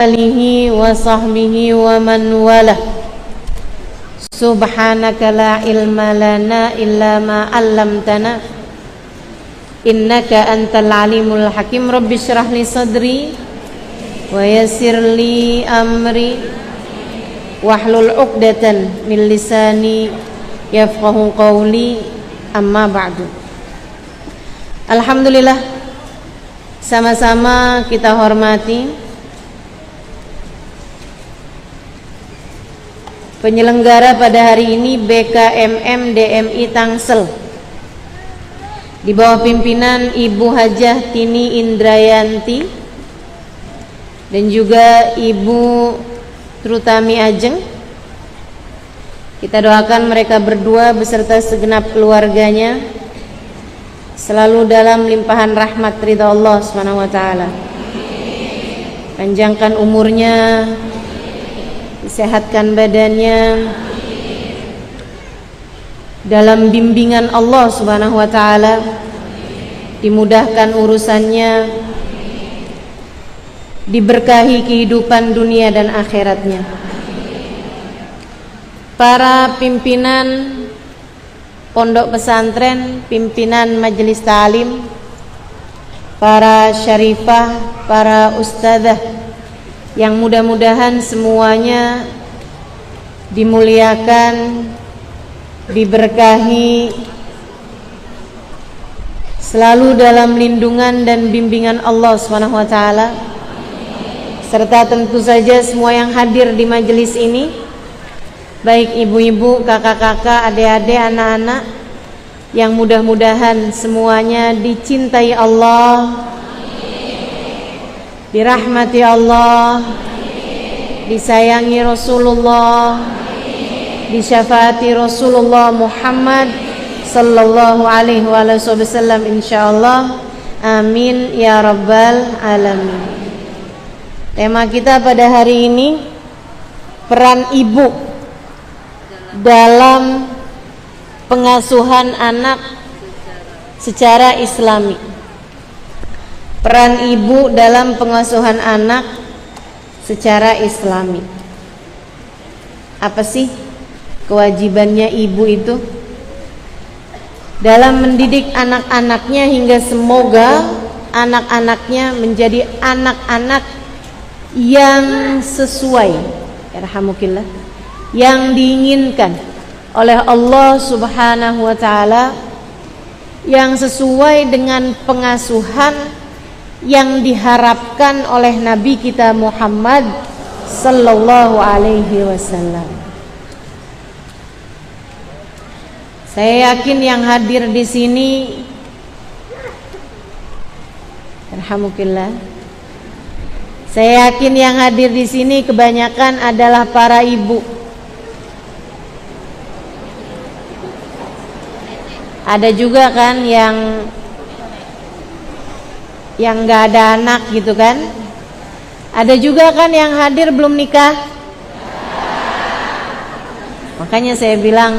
alihi wa sahbihi wa man walah. Subhanaka la ilma lana illa ma 'allamtana innaka antal alimul hakim. Rabbi shrah li sadri wa yassir li amri wahlul 'uqdatan min lisani yafqahu qawli. Amma ba'du. Alhamdulillah, sama-sama kita hormati penyelenggara pada hari ini BKMM DMI Tangsel di bawah pimpinan Ibu Hajah Tini Indrayanti dan juga Ibu Trutami Ajeng. Kita doakan mereka berdua beserta segenap keluarganya selalu dalam limpahan rahmat ridha Allah Subhanahu wa taala. Panjangkan umurnya, sehatkan badannya, dalam bimbingan Allah Subhanahu wa taala, dimudahkan urusannya, diberkahi kehidupan dunia dan akhiratnya. Para pimpinan pondok pesantren, pimpinan majelis ta'lim, para syarifah, para ustadzah yang mudah-mudahan semuanya dimuliakan, diberkahi, selalu dalam lindungan dan bimbingan Allah Subhanahu wa taala, serta tentu saja semua yang hadir di majelis ini, baik ibu-ibu, kakak-kakak, adik-adik, anak-anak, yang mudah-mudahan semuanya dicintai Allah, dirahmati Allah, disayangi Rasulullah, disyafaati Rasulullah Muhammad sallallahu alaihi wasallam insyaallah. Amin ya rabbal alamin. Tema kita pada hari ini, peran ibu dalam pengasuhan anak secara islami. Peran ibu dalam pengasuhan anak secara islami. Apa sih kewajibannya ibu itu dalam mendidik anak-anaknya hingga semoga anak-anaknya menjadi anak-anak yang sesuai, yarhamukillah, yang diinginkan oleh Allah Subhanahu wa taala, yang sesuai dengan pengasuhan yang diharapkan oleh Nabi kita Muhammad sallallahu alaihi wasallam. Saya yakin yang hadir di sini, alhamdulillah, saya yakin yang hadir di sini kebanyakan adalah para ibu. Ada juga kan yang nggak ada anak gitu kan. Ada juga kan yang hadir belum nikah. Makanya saya bilang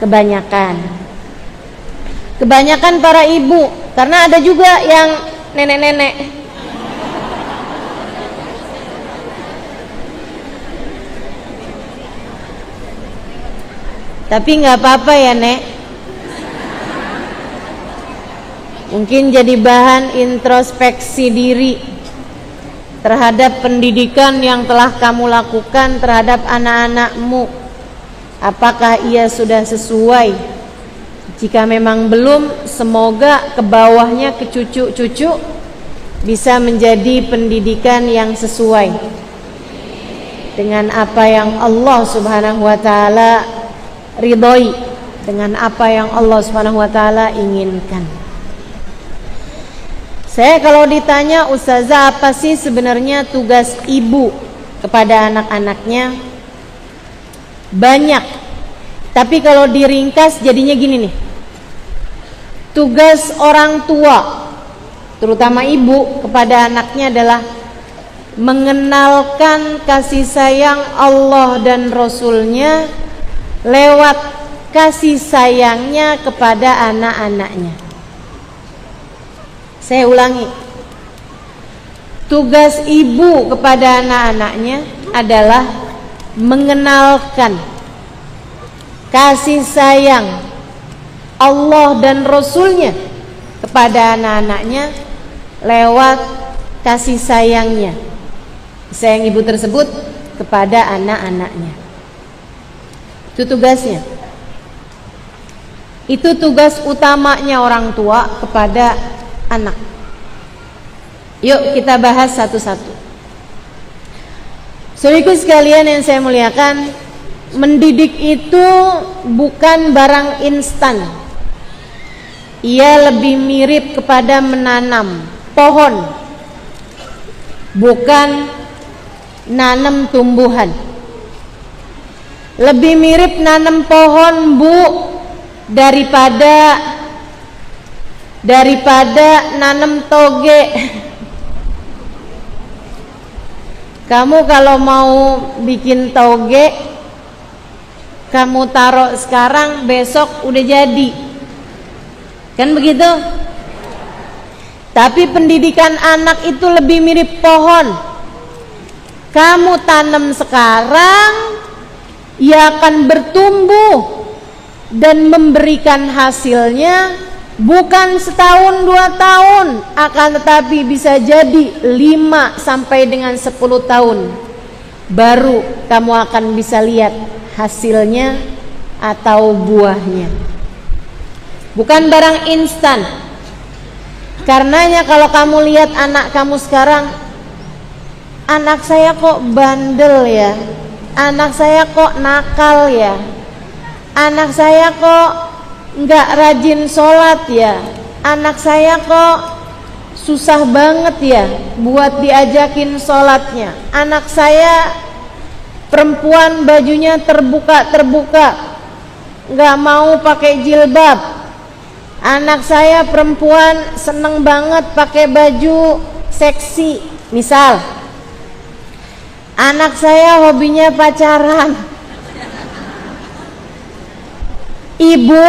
kebanyakan para ibu, karena ada juga yang nenek-nenek. Tapi nggak apa-apa ya Nek, mungkin jadi bahan introspeksi diri terhadap pendidikan yang telah kamu lakukan terhadap anak-anakmu. Apakah ia sudah sesuai? Jika memang belum, semoga ke bawahnya, ke cucu-cucu, bisa menjadi pendidikan yang sesuai dengan apa yang Allah Subhanahu wa taala ridhoi, dengan apa yang Allah Subhanahu wa taala inginkan. Saya kalau ditanya, Ustazah, apa sih sebenarnya tugas ibu kepada anak-anaknya? Banyak. Tapi kalau diringkas jadinya gini nih. Tugas orang tua, terutama ibu, kepada anaknya adalah mengenalkan kasih sayang Allah dan Rasulnya lewat kasih sayangnya kepada anak-anaknya. Saya ulangi, Tugas ibu kepada anak-anaknya adalah mengenalkan kasih sayang Allah dan Rasulnya kepada anak-anaknya lewat kasih sayangnya, sayang ibu tersebut kepada anak-anaknya. Itu tugasnya. Itu tugas utamanya orang tua kepada anak. Yuk kita bahas satu-satu. Saudaraku sekalian yang saya muliakan, mendidik itu bukan barang instan. Ia lebih mirip kepada menanam pohon, bukan nanam tumbuhan. Lebih mirip nanam pohon, Bu, daripada nanam toge. Kamu kalau mau bikin toge, kamu taruh sekarang, besok udah jadi, kan begitu? Tapi pendidikan anak itu lebih mirip pohon. Kamu tanam sekarang, ia akan bertumbuh dan memberikan hasilnya bukan setahun 2 tahun, akan tetapi bisa jadi 5 sampai dengan 10 tahun baru kamu akan bisa lihat hasilnya atau buahnya. Bukan barang instan. Karenanya kalau kamu lihat anak kamu sekarang, anak saya kok bandel ya, anak saya kok nakal ya, anak saya kok nggak rajin sholat ya, anak saya kok susah banget ya buat diajakin sholatnya, anak saya perempuan bajunya terbuka, nggak mau pakai jilbab, anak saya perempuan seneng banget pakai baju seksi, misal anak saya hobinya pacaran. Ibu,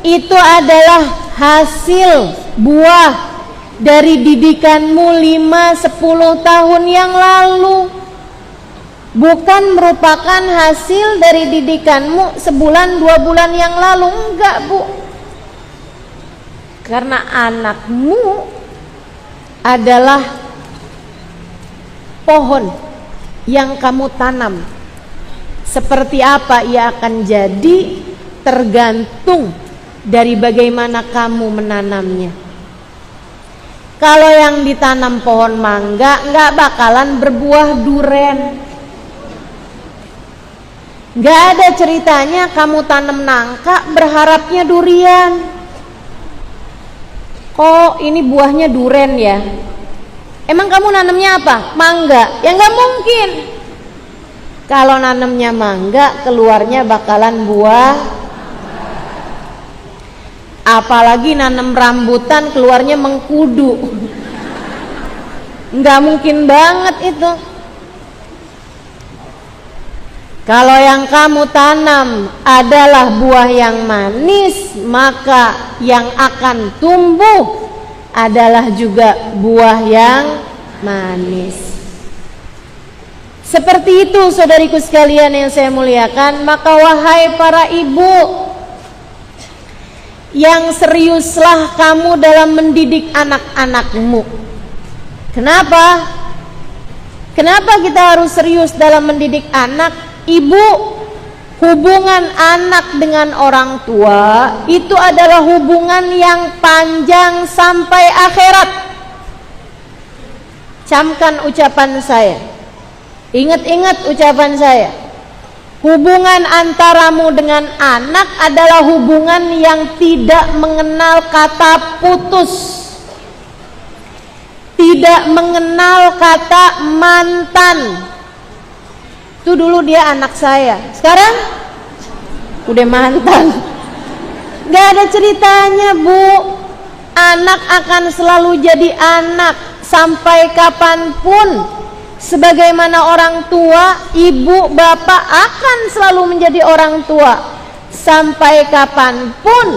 itu adalah hasil buah dari didikanmu 5-10 tahun yang lalu, bukan merupakan hasil dari didikanmu sebulan 2 bulan yang lalu. Enggak, Bu. Karena anakmu adalah pohon yang kamu tanam. Seperti apa ia akan jadi tergantung dari bagaimana kamu menanamnya. Kalau yang ditanam pohon mangga, nggak bakalan berbuah duren. Nggak ada ceritanya kamu tanam nangka berharapnya durian. Kok ini buahnya duren ya? Emang kamu nanamnya apa? Mangga? Ya nggak mungkin. Kalau nanamnya mangga, keluarnya bakalan buah. Apalagi nanam rambutan, keluarnya mengkudu. Nggak mungkin banget itu. Kalau yang kamu tanam adalah buah yang manis, maka yang akan tumbuh adalah juga buah yang manis. Seperti itu saudariku sekalian yang saya muliakan. Maka wahai para ibu, yang seriuslah kamu dalam mendidik anak-anakmu. Kenapa? Kenapa kita harus serius dalam mendidik anak? Ibu, hubungan anak dengan orang tua itu adalah hubungan yang panjang sampai akhirat. Camkan ucapan saya, ingat-ingat ucapan saya. Hubungan antaramu dengan anak adalah hubungan yang tidak mengenal kata putus, tidak mengenal kata mantan. Itu dulu dia anak saya, sekarang udah mantan. Gak ada ceritanya, Bu. Anak akan selalu jadi anak sampai kapanpun. Sebagaimana orang tua, ibu, bapak akan selalu menjadi orang tua sampai kapanpun.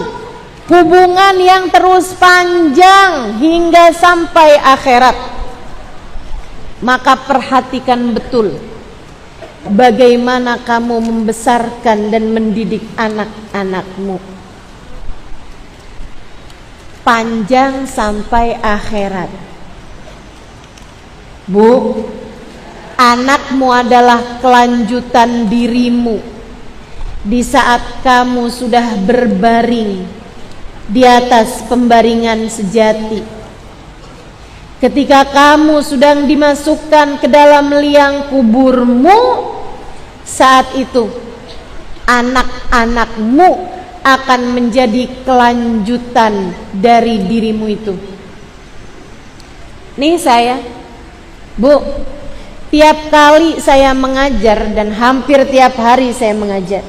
Hubungan yang terus panjang hingga sampai akhirat. maka perhatikan betul bagaimana kamu membesarkan dan mendidik anak-anakmu panjang sampai akhirat. Bu, anakmu adalah kelanjutan dirimu di saat kamu sudah berbaring di atas pembaringan sejati. Ketika kamu sedang dimasukkan ke dalam liang kuburmu, saat itu anak-anakmu akan menjadi kelanjutan dari dirimu itu. Nih saya, Bu, tiap kali saya mengajar dan hampir tiap hari saya mengajar,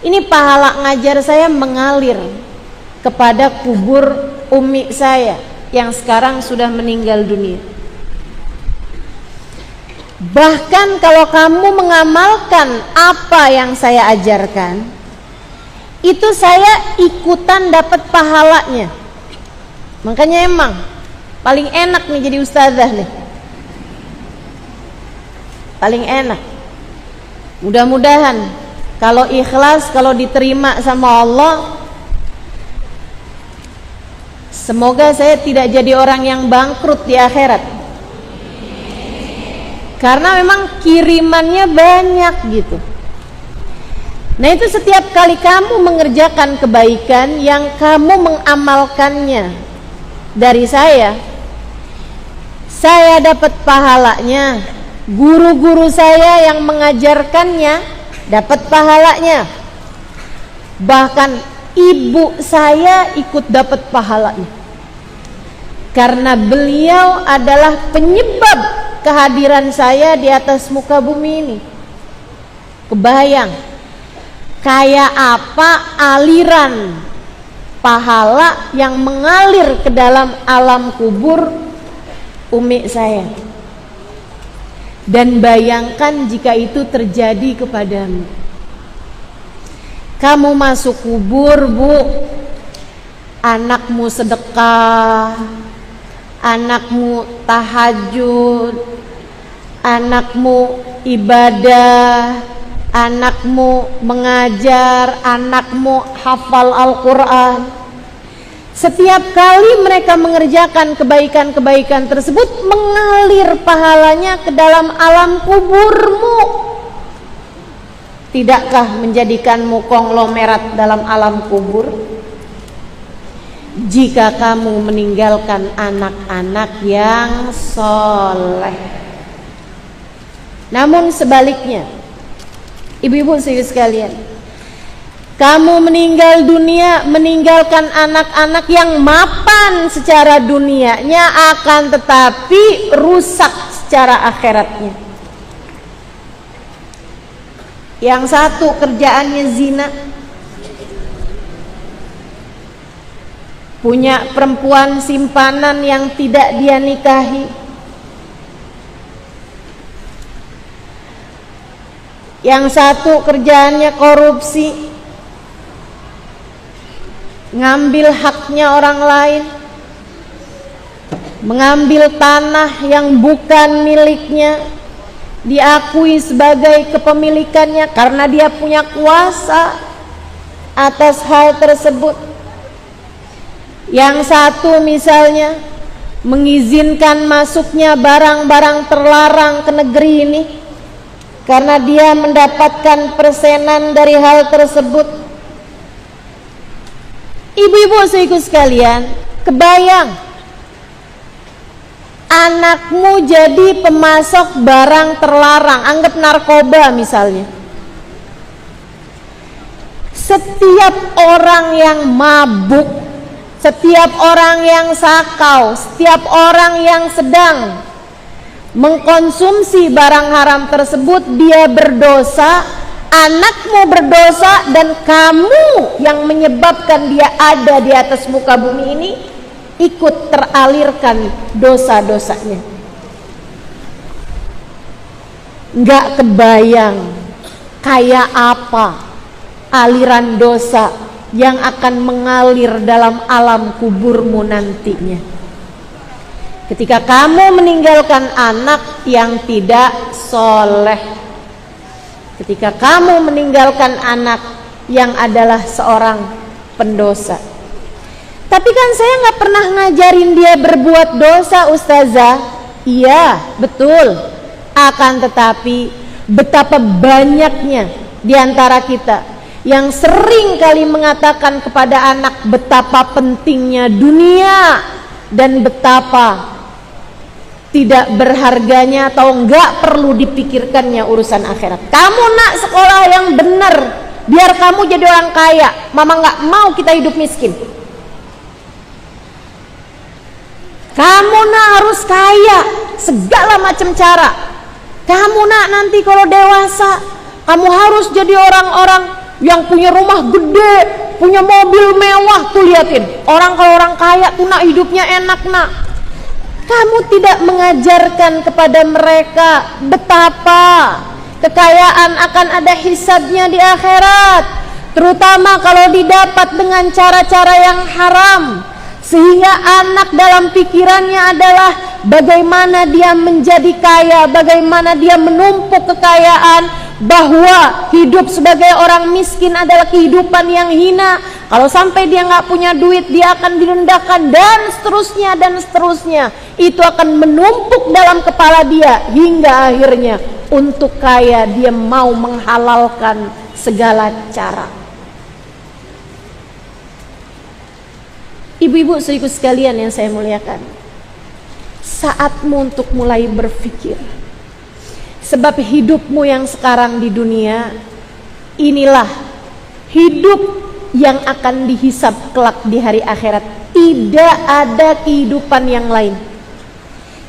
ini pahala ngajar saya mengalir kepada kubur umi saya yang sekarang sudah meninggal dunia. Bahkan kalau kamu mengamalkan apa yang saya ajarkan, itu saya ikutan dapat pahalanya. Makanya emang paling enak nih jadi ustazah nih, paling enak. Mudah-mudahan kalau ikhlas, kalau diterima sama Allah, semoga saya tidak jadi orang yang bangkrut di akhirat. Karena memang kirimannya banyak gitu. Nah itu setiap kali kamu mengerjakan kebaikan yang kamu mengamalkannya dari saya dapat pahalanya. Guru-guru saya yang mengajarkannya dapat pahalanya. Bahkan ibu saya ikut dapat pahalanya. Karena beliau adalah penyebab kehadiran saya di atas muka bumi ini. Kebayang kayak apa aliran pahala yang mengalir ke dalam alam kubur umi saya. Dan bayangkan jika itu terjadi kepadamu. Kamu masuk kubur, Bu, anakmu sedekah, anakmu tahajud, anakmu ibadah, anakmu mengajar, anakmu hafal Al-Quran. Setiap kali mereka mengerjakan kebaikan-kebaikan tersebut, mengalir pahalanya ke dalam alam kuburmu. Tidakkah menjadikanmu konglomerat dalam alam kubur? Jika kamu meninggalkan anak-anak yang soleh. Namun sebaliknya, ibu-ibu sekalian, kamu meninggal dunia, meninggalkan anak-anak yang mapan secara dunianya, akan tetapi rusak secara akhiratnya. Yang satu kerjaannya zina, punya perempuan simpanan yang tidak dia nikahi. Yang satu kerjaannya korupsi, ngambil haknya orang lain, mengambil tanah yang bukan miliknya, diakui sebagai kepemilikannya karena dia punya kuasa atas hal tersebut. Yang satu misalnya mengizinkan masuknya barang-barang terlarang ke negeri ini karena dia mendapatkan persenan dari hal tersebut. Ibu-ibu sekalian sekalian, kebayang anakmu jadi pemasok barang terlarang, anggap narkoba misalnya. Setiap orang yang mabuk, setiap orang yang sakau, setiap orang yang sedang mengkonsumsi barang haram tersebut, dia berdosa. Anakmu berdosa dan kamu yang menyebabkan dia ada di atas muka bumi ini ikut teralirkan dosa-dosanya. Nggak kebayang kayak apa aliran dosa yang akan mengalir dalam alam kuburmu nantinya. ketika kamu meninggalkan anak yang tidak soleh, ketika kamu meninggalkan anak yang adalah seorang pendosa. Tapi kan saya nggak pernah ngajarin dia berbuat dosa, Ustazah. Iya, betul. Akan tetapi betapa banyaknya di antara kita yang sering kali mengatakan kepada anak betapa pentingnya dunia dan betapa tidak berharganya atau enggak perlu dipikirkannya urusan akhirat. Kamu nak sekolah yang benar biar kamu jadi orang kaya. Mama enggak mau kita hidup miskin. Kamu nak harus kaya segala macam cara. Kamu nak nanti kalau dewasa kamu harus jadi orang-orang yang punya rumah gede, punya mobil mewah. Tuh liatin orang, kalau orang kaya tuh nak hidupnya enak nak. Kamu tidak mengajarkan kepada mereka betapa kekayaan akan ada hisabnya di akhirat, terutama kalau didapat dengan cara-cara yang haram, sehingga anak dalam pikirannya adalah bagaimana dia menjadi kaya, bagaimana dia menumpuk kekayaan, bahwa hidup sebagai orang miskin adalah kehidupan yang hina. Kalau sampai dia nggak punya duit, dia akan direndahkan dan seterusnya dan seterusnya. Itu akan menumpuk dalam kepala dia hingga akhirnya untuk kaya dia mau menghalalkan segala cara. Ibu-ibu saudaraku sekalian yang saya muliakan, saatmu untuk mulai berpikir. Sebab hidupmu yang sekarang di dunia inilah hidup yang akan dihisab kelak di hari akhirat. Tidak ada kehidupan yang lain.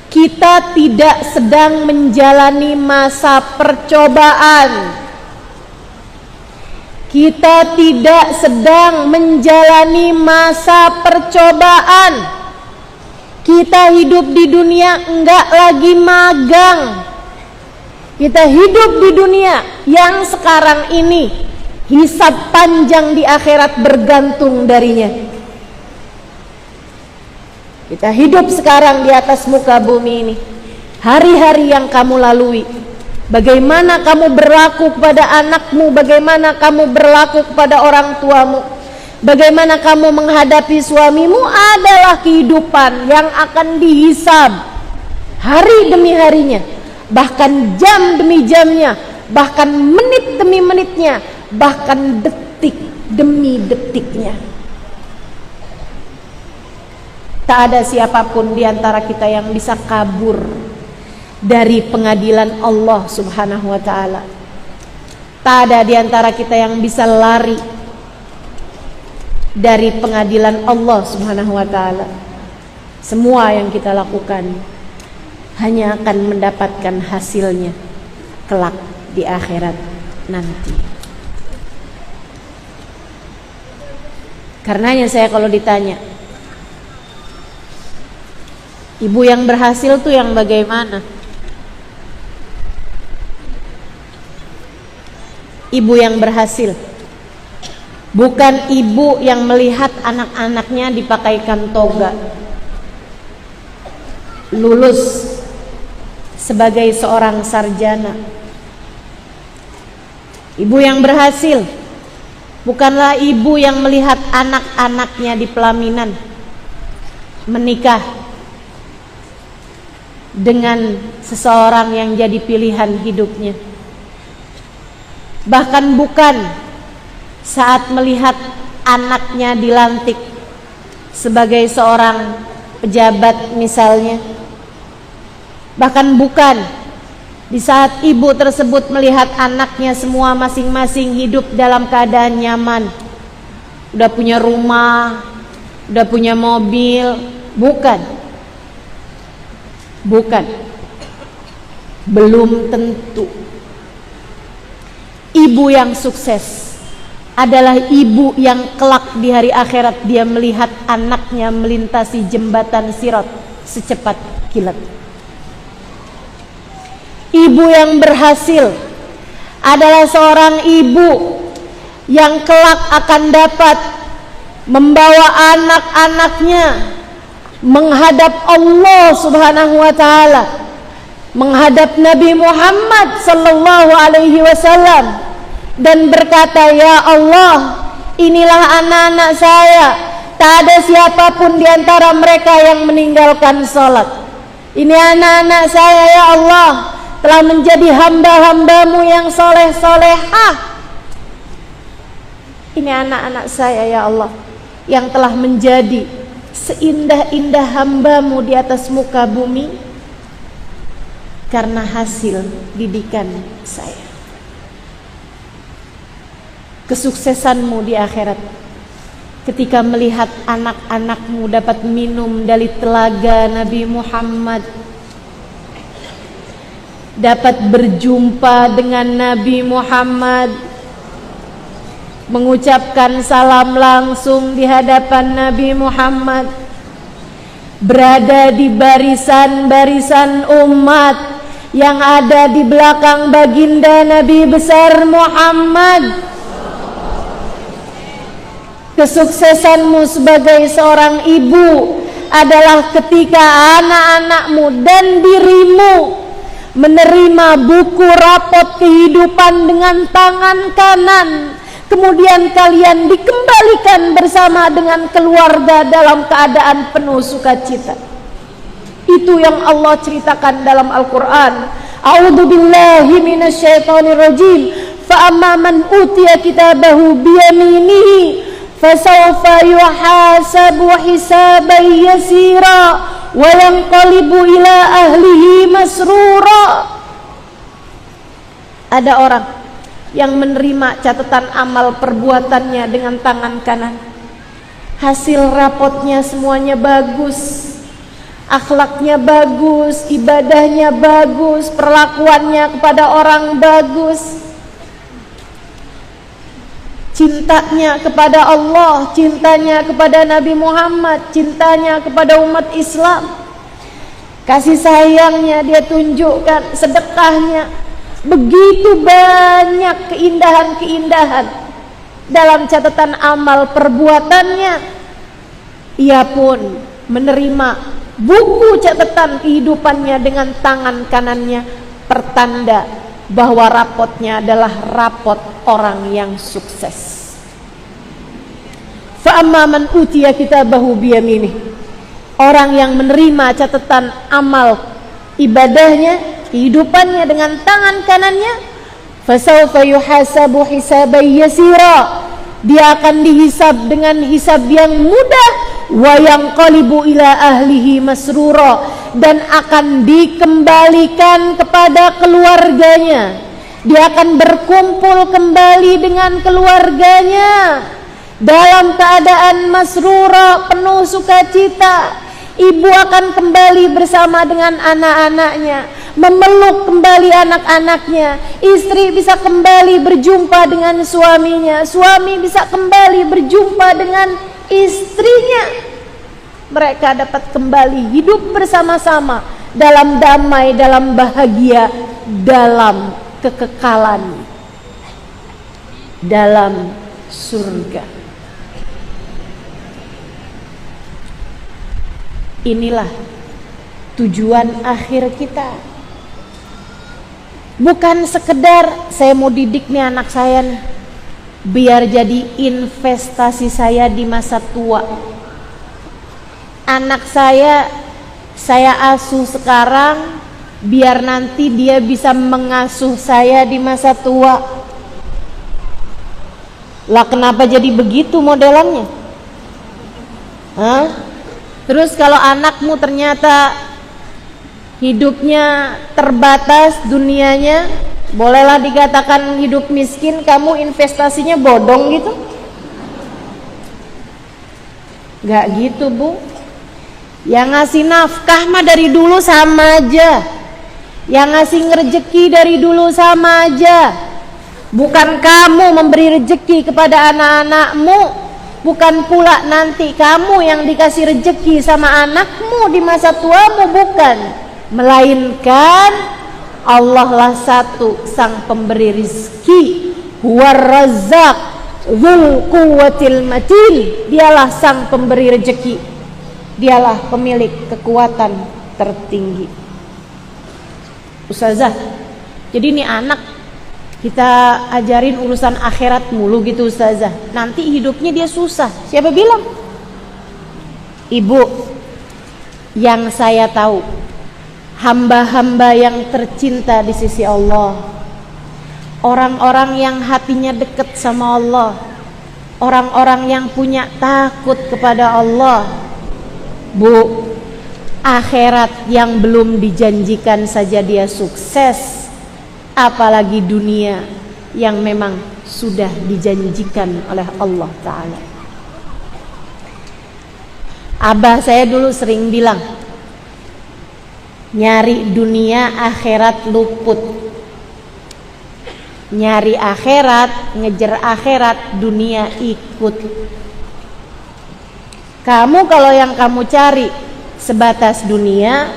Kita tidak sedang menjalani masa percobaan. Kita tidak sedang menjalani masa percobaan. Kita hidup di dunia enggak lagi magang. Kita hidup di dunia yang sekarang ini hisab panjang di akhirat bergantung darinya. Kita hidup sekarang di atas muka bumi ini. Hari-hari yang kamu lalui, bagaimana kamu berlaku kepada anakmu, bagaimana kamu berlaku kepada orang tuamu, bagaimana kamu menghadapi suamimu adalah kehidupan yang akan dihisab hari demi harinya, bahkan jam demi jamnya, bahkan menit demi menitnya, bahkan detik demi detiknya. Tak ada siapapun di antara kita yang bisa kabur dari pengadilan Allah Subhanahu wa ta'ala. Tak ada di antara kita yang bisa lari dari pengadilan Allah Subhanahu wa ta'ala. Semua yang kita lakukan hanya akan mendapatkan hasilnya kelak di akhirat nanti. Karenanya saya kalau ditanya, ibu yang berhasil tuh yang bagaimana? Ibu yang berhasil bukan ibu yang melihat anak-anaknya dipakaikan toga, lulus sebagai seorang sarjana. Ibu yang berhasil bukanlah ibu yang melihat anak-anaknya di pelaminan menikah dengan seseorang yang jadi pilihan hidupnya. Bahkan bukan saat melihat anaknya dilantik sebagai seorang pejabat misalnya. Bahkan bukan di saat ibu tersebut melihat anaknya semua masing-masing hidup dalam keadaan nyaman, udah punya rumah, udah punya mobil. Bukan. Belum tentu. Ibu yang sukses adalah ibu yang kelak di hari akhirat dia melihat anaknya melintasi jembatan Sirat secepat kilat. Ibu yang berhasil adalah seorang ibu yang kelak akan dapat membawa anak-anaknya menghadap Allah Subhanahu wa taala, menghadap Nabi Muhammad sallallahu alaihi wasallam dan berkata, "Ya Allah, inilah anak-anak saya. Tak ada siapapun di antara mereka yang meninggalkan salat. Ini anak-anak saya ya Allah, telah menjadi hamba-hambamu yang soleh-solehah. Ini anak-anak saya ya Allah, yang telah menjadi seindah-indah hambamu di atas muka bumi karena hasil didikan saya." Kesuksesanmu di akhirat ketika melihat anak-anakmu dapat minum dari telaga Nabi Muhammad, dapat berjumpa dengan Nabi Muhammad, mengucapkan salam langsung di hadapan Nabi Muhammad, berada di barisan-barisan umat yang ada di belakang baginda Nabi besar Muhammad. Kesuksesanmu sebagai seorang ibu adalah ketika anak-anakmu dan dirimu menerima buku rapot kehidupan dengan tangan kanan, kemudian kalian dikembalikan bersama dengan keluarga dalam keadaan penuh sukacita. Itu yang Allah ceritakan dalam Al-Quran. A'udzu billahi minasyaitonir rajim. Fa amma man utiya kitabahu biyaminihi fasawfa yuhasabu hisaban yasira wa yanqalibu ila ahlihi masrura. Ada orang yang menerima catatan amal perbuatannya dengan tangan kanan. Hasil rapotnya semuanya bagus, akhlaknya bagus, ibadahnya bagus, perlakuannya kepada orang bagus, cintanya kepada Allah, cintanya kepada Nabi Muhammad, cintanya kepada umat Islam, kasih sayangnya dia tunjukkan, sedekahnya, begitu banyak keindahan-keindahan dalam catatan amal perbuatannya. Ia pun menerima buku catatan kehidupannya dengan tangan kanannya, pertanda bahwa rapotnya adalah rapot orang yang sukses. Fa amma man utiya kitabahu biyaminih, orang yang menerima catatan amal ibadahnya, kehidupannya dengan tangan kanannya, fasawfa yuhasabu hisaban yasira, dia akan dihisab dengan hisab yang mudah, wa yanqalibu ila ahlihi masrura, dan akan dikembalikan kepada keluarganya. Dia akan berkumpul kembali dengan keluarganya dalam keadaan masrura, penuh sukacita. Ibu akan kembali bersama dengan anak-anaknya, memeluk kembali anak-anaknya. Istri bisa kembali berjumpa dengan suaminya, suami bisa kembali berjumpa dengan istrinya. Mereka dapat kembali hidup bersama-sama dalam damai, dalam bahagia, dalam kekekalan, dalam surga. Inilah tujuan akhir kita. Bukan sekedar saya mau didik nih anak saya nih, biar jadi investasi saya di masa tua. Anak saya asuh sekarang, biar nanti dia bisa mengasuh saya di masa tua. Lah kenapa jadi begitu modelannya? Hah? Terus kalau anakmu ternyata hidupnya terbatas dunianya, bolehlah dikatakan hidup miskin, kamu investasinya bodong gitu? Gak gitu, Bu. Yang ngasih nafkah mah dari dulu sama aja, yang ngasih rezeki dari dulu sama aja. Bukan kamu memberi rezeki kepada anak-anakmu, bukan pula nanti kamu yang dikasih rezeki sama anakmu di masa tuamu, bukan, melainkan Allah lah satu sang pemberi rizki, huwar razzaq dzul quwwatil matin. Dialah sang pemberi rezeki, Dialah pemilik kekuatan tertinggi. Ustazah, jadi ini anak kita ajarin urusan akhirat mulu gitu Ustazah, nanti hidupnya dia susah. Siapa bilang? Ibu, yang saya tahu, hamba-hamba yang tercinta di sisi Allah, orang-orang yang hatinya dekat sama Allah, orang-orang yang punya takut kepada Allah, Bu, akhirat yang belum dijanjikan saja dia sukses, apalagi dunia yang memang sudah dijanjikan oleh Allah Ta'ala. Abah saya dulu sering bilang, nyari dunia akhirat luput, nyari akhirat, ngejar akhirat, dunia ikut. Kamu kalau yang kamu cari sebatas dunia,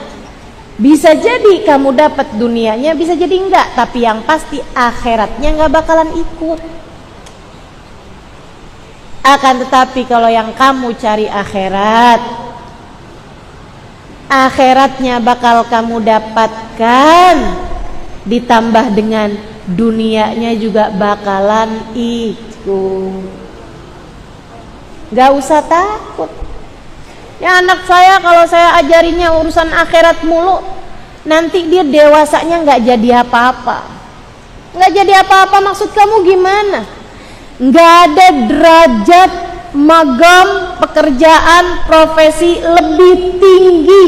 bisa jadi kamu dapat dunianya, bisa jadi enggak, tapi yang pasti akhiratnya enggak bakalan ikut. Akan tetapi kalau yang kamu cari akhirat, akhiratnya bakal kamu dapatkan, ditambah dengan dunianya juga bakalan ikut. Gak usah takut. Ya anak saya kalau saya ajarinya urusan akhirat mulu, nanti dia dewasanya gak jadi apa-apa. Gak jadi apa-apa maksud kamu gimana? Gak ada derajat, magam, pekerjaan, profesi lebih tinggi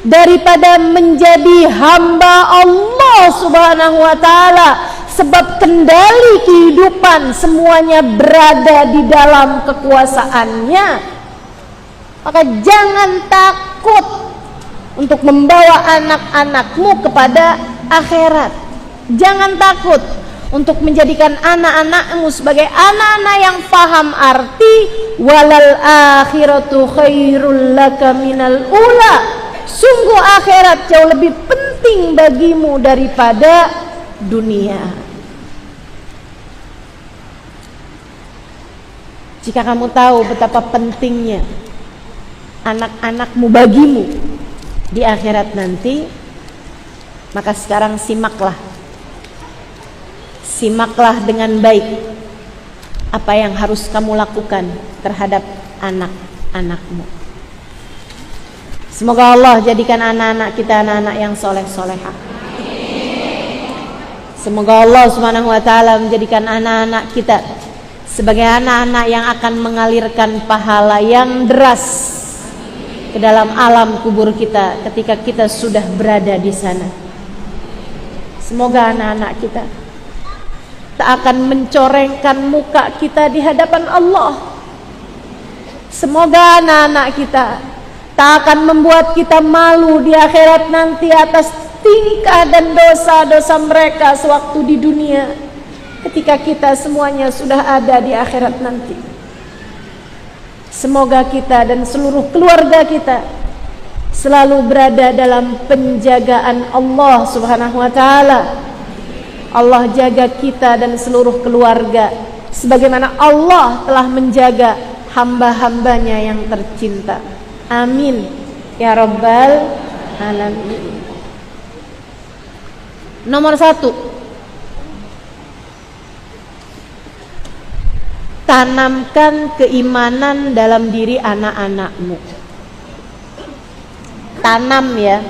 daripada menjadi hamba Allah Subhanahu wa Ta'ala. Sebab kendali kehidupan semuanya berada di dalam kekuasaannya. Maka jangan takut untuk membawa anak-anakmu kepada akhirat. Jangan takut untuk menjadikan anak-anakmu sebagai anak-anak yang paham arti walal akhiratu khairul laka minal ula. Sungguh akhirat jauh lebih penting bagimu daripada dunia. Jika kamu tahu betapa pentingnya anak-anakmu bagimu di akhirat nanti, maka sekarang simaklah dengan baik apa yang harus kamu lakukan terhadap anak-anakmu. Semoga Allah jadikan anak-anak kita anak-anak yang soleh-solehah. Semoga Allah Subhanahu wa Ta'ala menjadikan anak-anak kita sebagai anak-anak yang akan mengalirkan pahala yang deras ke dalam alam kubur kita ketika kita sudah berada di sana. Semoga anak-anak kita tak akan mencorengkan muka kita di hadapan Allah. Semoga anak-anak kita tak akan membuat kita malu di akhirat nanti atas tingkah dan dosa-dosa mereka sewaktu di dunia, ketika kita semuanya sudah ada di akhirat nanti. Semoga kita dan seluruh keluarga kita selalu berada dalam penjagaan Allah Subhanahu wa Ta'ala. Allah jaga kita dan seluruh keluarga sebagaimana Allah telah menjaga hamba-hambanya yang tercinta. Amin ya rabbal alamin. Nomor 1, tanamkan keimanan dalam diri anak-anakmu. Tanam ya,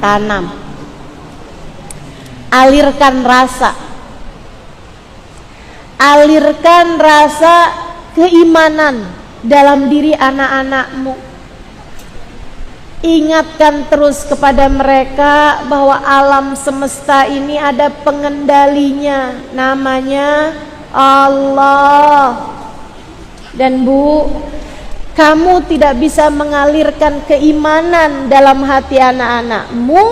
tanam. Alirkan rasa keimanan dalam diri anak-anakmu. Ingatkan terus kepada mereka bahwa alam semesta ini ada pengendalinya, namanya Allah. Dan Bu, kamu tidak bisa mengalirkan keimanan dalam hati anak-anakmu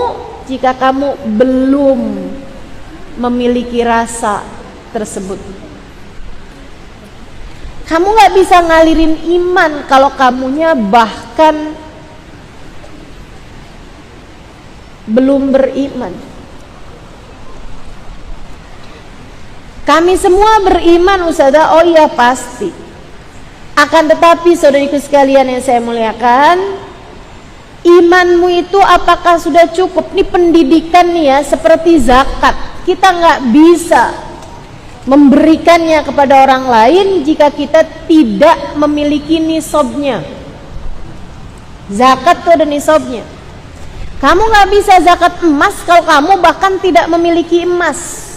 jika kamu belum memiliki rasa tersebut. Kamu gak bisa ngalirin iman kalau kamunya bahkan belum beriman. Kami semua beriman Ustazah, oh iya pasti. Akan tetapi saudariku sekalian yang saya muliakan, imanmu itu apakah sudah cukup? Ini pendidikan nih ya, seperti zakat. Kita nggak bisa memberikannya kepada orang lain jika kita tidak memiliki nisabnya. Zakat itu ada nisabnya. Kamu nggak bisa zakat emas kalau kamu bahkan tidak memiliki emas.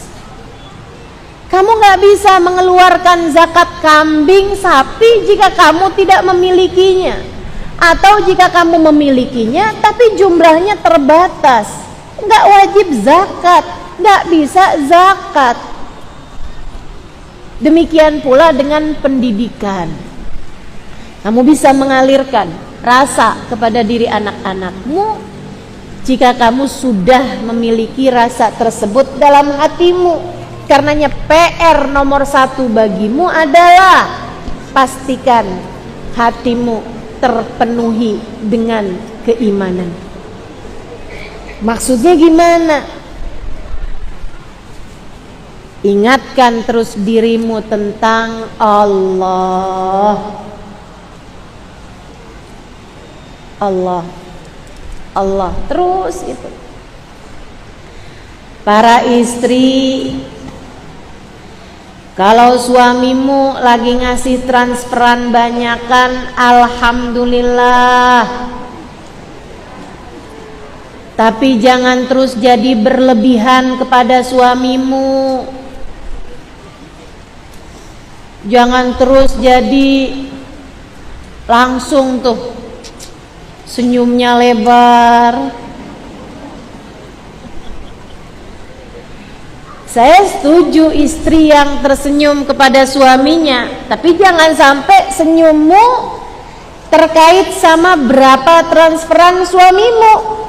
Kamu nggak bisa mengeluarkan zakat kambing, sapi jika kamu tidak memilikinya. Atau jika kamu memilikinya tapi jumlahnya terbatas, nggak wajib zakat, nggak bisa zakat. Demikian pula dengan pendidikan. Kamu bisa mengalirkan rasa kepada diri anak-anakmu jika kamu sudah memiliki rasa tersebut dalam hatimu. Karenanya PR nomor 1 bagimu adalah pastikan hatimu terpenuhi dengan keimanan. Maksudnya gimana? Ingatkan terus dirimu tentang Allah. Allah terus itu. Para istri, kalau suamimu lagi ngasih transferan banyakan, alhamdulillah. Tapi jangan terus jadi berlebihan kepada suamimu. Jangan terus jadi langsung tuh senyumnya lebar. Saya setuju istri yang tersenyum kepada suaminya, tapi jangan sampai senyummu terkait sama berapa transferan suamimu.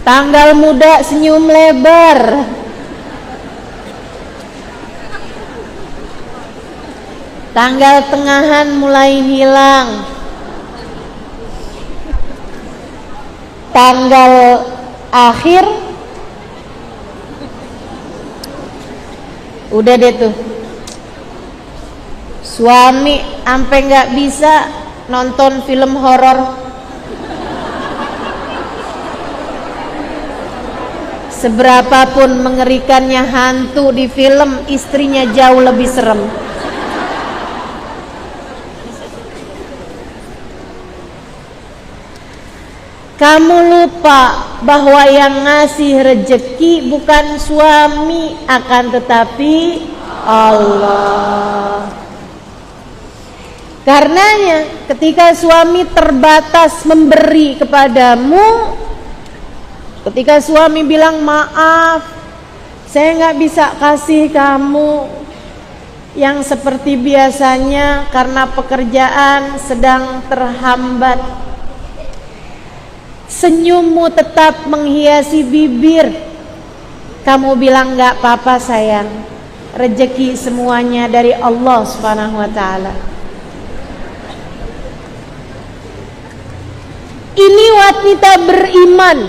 Tanggal muda senyum lebar, tanggal tengahan mulai hilang, tanggal akhir udah deh tuh, suami sampai nggak bisa nonton film horor. Seberapapun mengerikannya hantu di film, istrinya jauh lebih serem. Kamu lupa bahwa yang ngasih rejeki bukan suami, akan tetapi Allah. Karenanya ketika suami terbatas memberi kepadamu, ketika suami bilang maaf, saya nggak bisa kasih kamu yang seperti biasanya karena pekerjaan sedang terhambat, senyummu tetap menghiasi bibir. Kamu bilang nggak apa-apa sayang, rezeki semuanya dari Allah Subhanahu wa ta'ala. Ini wanita beriman,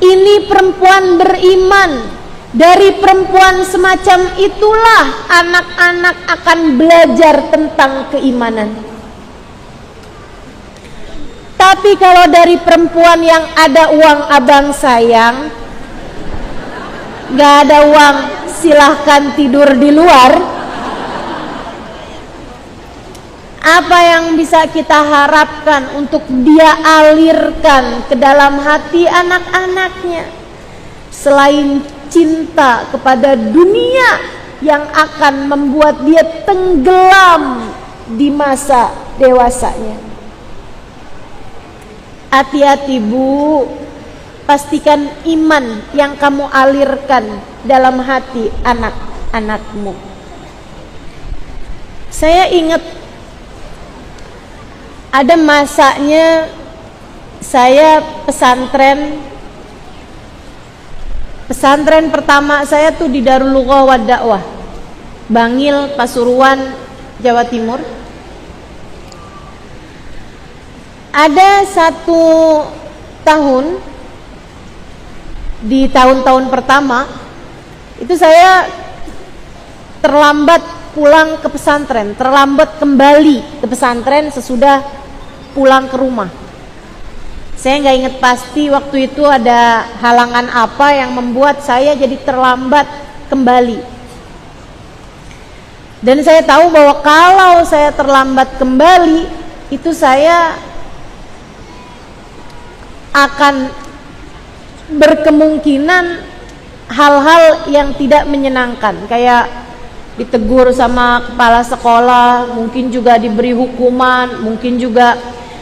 ini perempuan beriman. Dari perempuan semacam itulah anak-anak akan belajar tentang keimanan. Tapi kalau dari perempuan yang ada uang abang sayang, gak ada uang silahkan tidur di luar, apa yang bisa kita harapkan untuk dia alirkan ke dalam hati anak-anaknya selain cinta kepada dunia yang akan membuat dia tenggelam di masa dewasanya? Hati-hati Bu, pastikan iman yang kamu alirkan dalam hati anak-anakmu. Saya ingat ada masanya saya pesantren pertama saya tuh di Darul Lughah wa Dakwah, Bangil, Pasuruan, Jawa Timur. Ada 1 tahun, di tahun-tahun pertama itu saya terlambat pulang ke pesantren, terlambat kembali ke pesantren sesudah pulang ke rumah. Saya nggak ingat pasti waktu itu ada halangan apa yang membuat saya jadi terlambat kembali. Dan saya tahu bahwa kalau saya terlambat kembali, itu saya akan berkemungkinan hal-hal yang tidak menyenangkan, kayak ditegur sama kepala sekolah, mungkin juga diberi hukuman, mungkin juga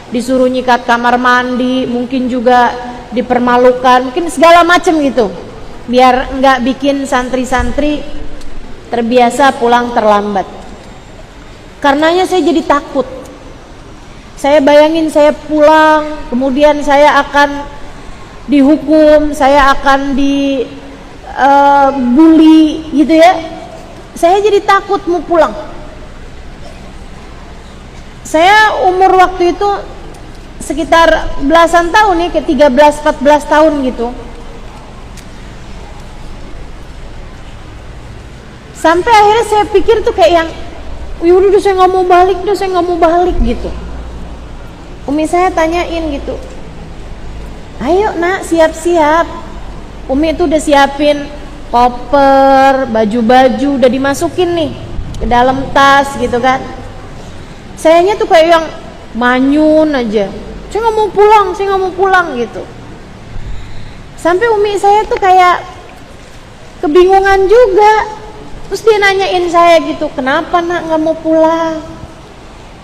disuruh nyikat kamar mandi, mungkin juga dipermalukan, mungkin segala macam gitu, biar nggak bikin santri-santri terbiasa pulang terlambat. Karenanya saya jadi takut. Saya bayangin saya pulang, kemudian saya akan dihukum, saya akan dibully gitu ya. Saya jadi takut mau pulang. Saya umur waktu itu sekitar belasan tahun nih, ke 13-14 tahun gitu. Sampai akhirnya saya pikir tuh kayak yang, udah saya nggak mau balik, gitu. Umi saya tanyain gitu, ayo nak siap-siap. Umi itu udah siapin koper, baju-baju udah dimasukin nih ke dalam tas gitu kan. Sayanya tuh kayak yang manyun aja, saya nggak mau pulang gitu. Sampai umi saya tuh kayak kebingungan juga. Terus dia nanyain saya gitu, kenapa nak nggak mau pulang?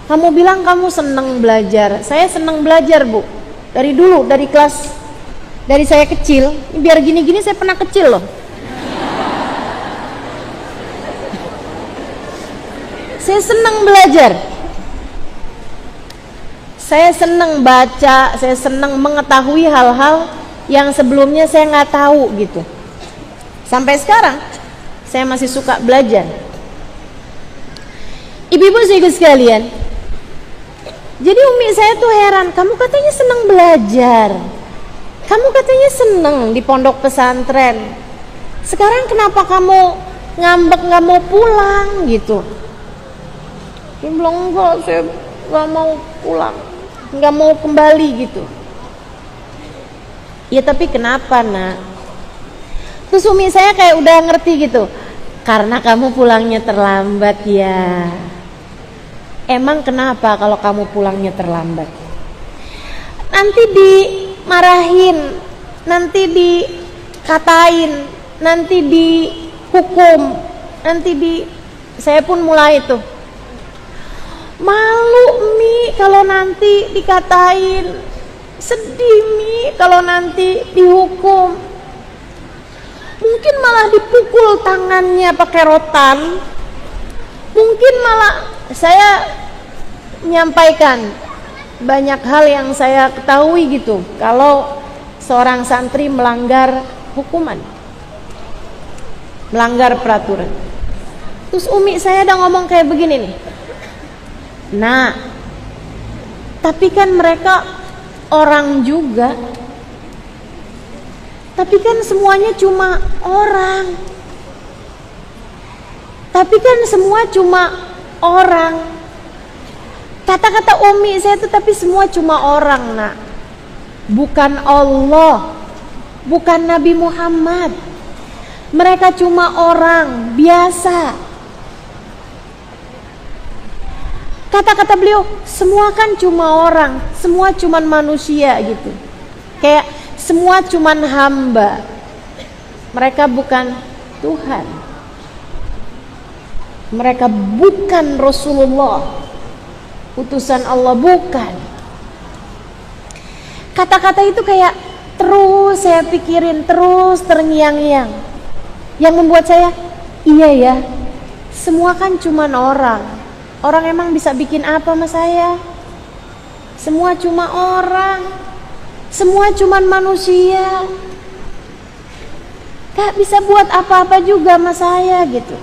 Kamu bilang kamu seneng belajar. Saya seneng belajar, Bu. Dari dulu, dari saya kecil. Biar gini-gini saya pernah kecil loh. Saya seneng belajar. Saya seneng baca, saya seneng mengetahui hal-hal yang sebelumnya saya nggak tahu gitu. Sampai sekarang saya masih suka belajar. Ibu-ibu saudara sekalian, jadi umi saya tuh heran, kamu katanya senang belajar, kamu katanya senang di pondok pesantren, sekarang kenapa kamu ngambek nggak mau pulang gitu? Dia bilang enggak, saya nggak mau pulang, nggak mau kembali gitu. Ya tapi kenapa nak? Terus umi saya kayak udah ngerti gitu, karena kamu pulangnya terlambat ya. Emang kenapa kalau kamu pulangnya terlambat? Nanti dimarahin, nanti dikatain, nanti dihukum, saya pun mulai tuh malu Mi kalau nanti dikatain, sedih Mi kalau nanti dihukum, mungkin malah dipukul tangannya pakai rotan, mungkin malah. Saya menyampaikan banyak hal yang saya ketahui gitu kalau seorang santri melanggar hukuman, melanggar peraturan. Terus umi saya udah ngomong kayak begini nih, nah tapi kan mereka orang juga, tapi kan semuanya cuma orang, tapi kan semua cuma orang. Kata-kata umi saya itu, tapi semua cuma orang nak, bukan Allah, bukan Nabi Muhammad. Mereka cuma orang biasa. Kata-kata beliau, semua kan cuma orang, semua cuma manusia gitu, kayak semua cuma hamba, mereka bukan Tuhan. Mereka bukan Rasulullah, utusan Allah, bukan. Kata-kata itu kayak terus saya pikirin, terus terngiang-ngiang, yang membuat saya, iya ya, semua kan cuman orang. Orang emang bisa bikin apa sama saya? Semua cuma orang, semua cuman manusia, gak bisa buat apa-apa juga sama saya gitu.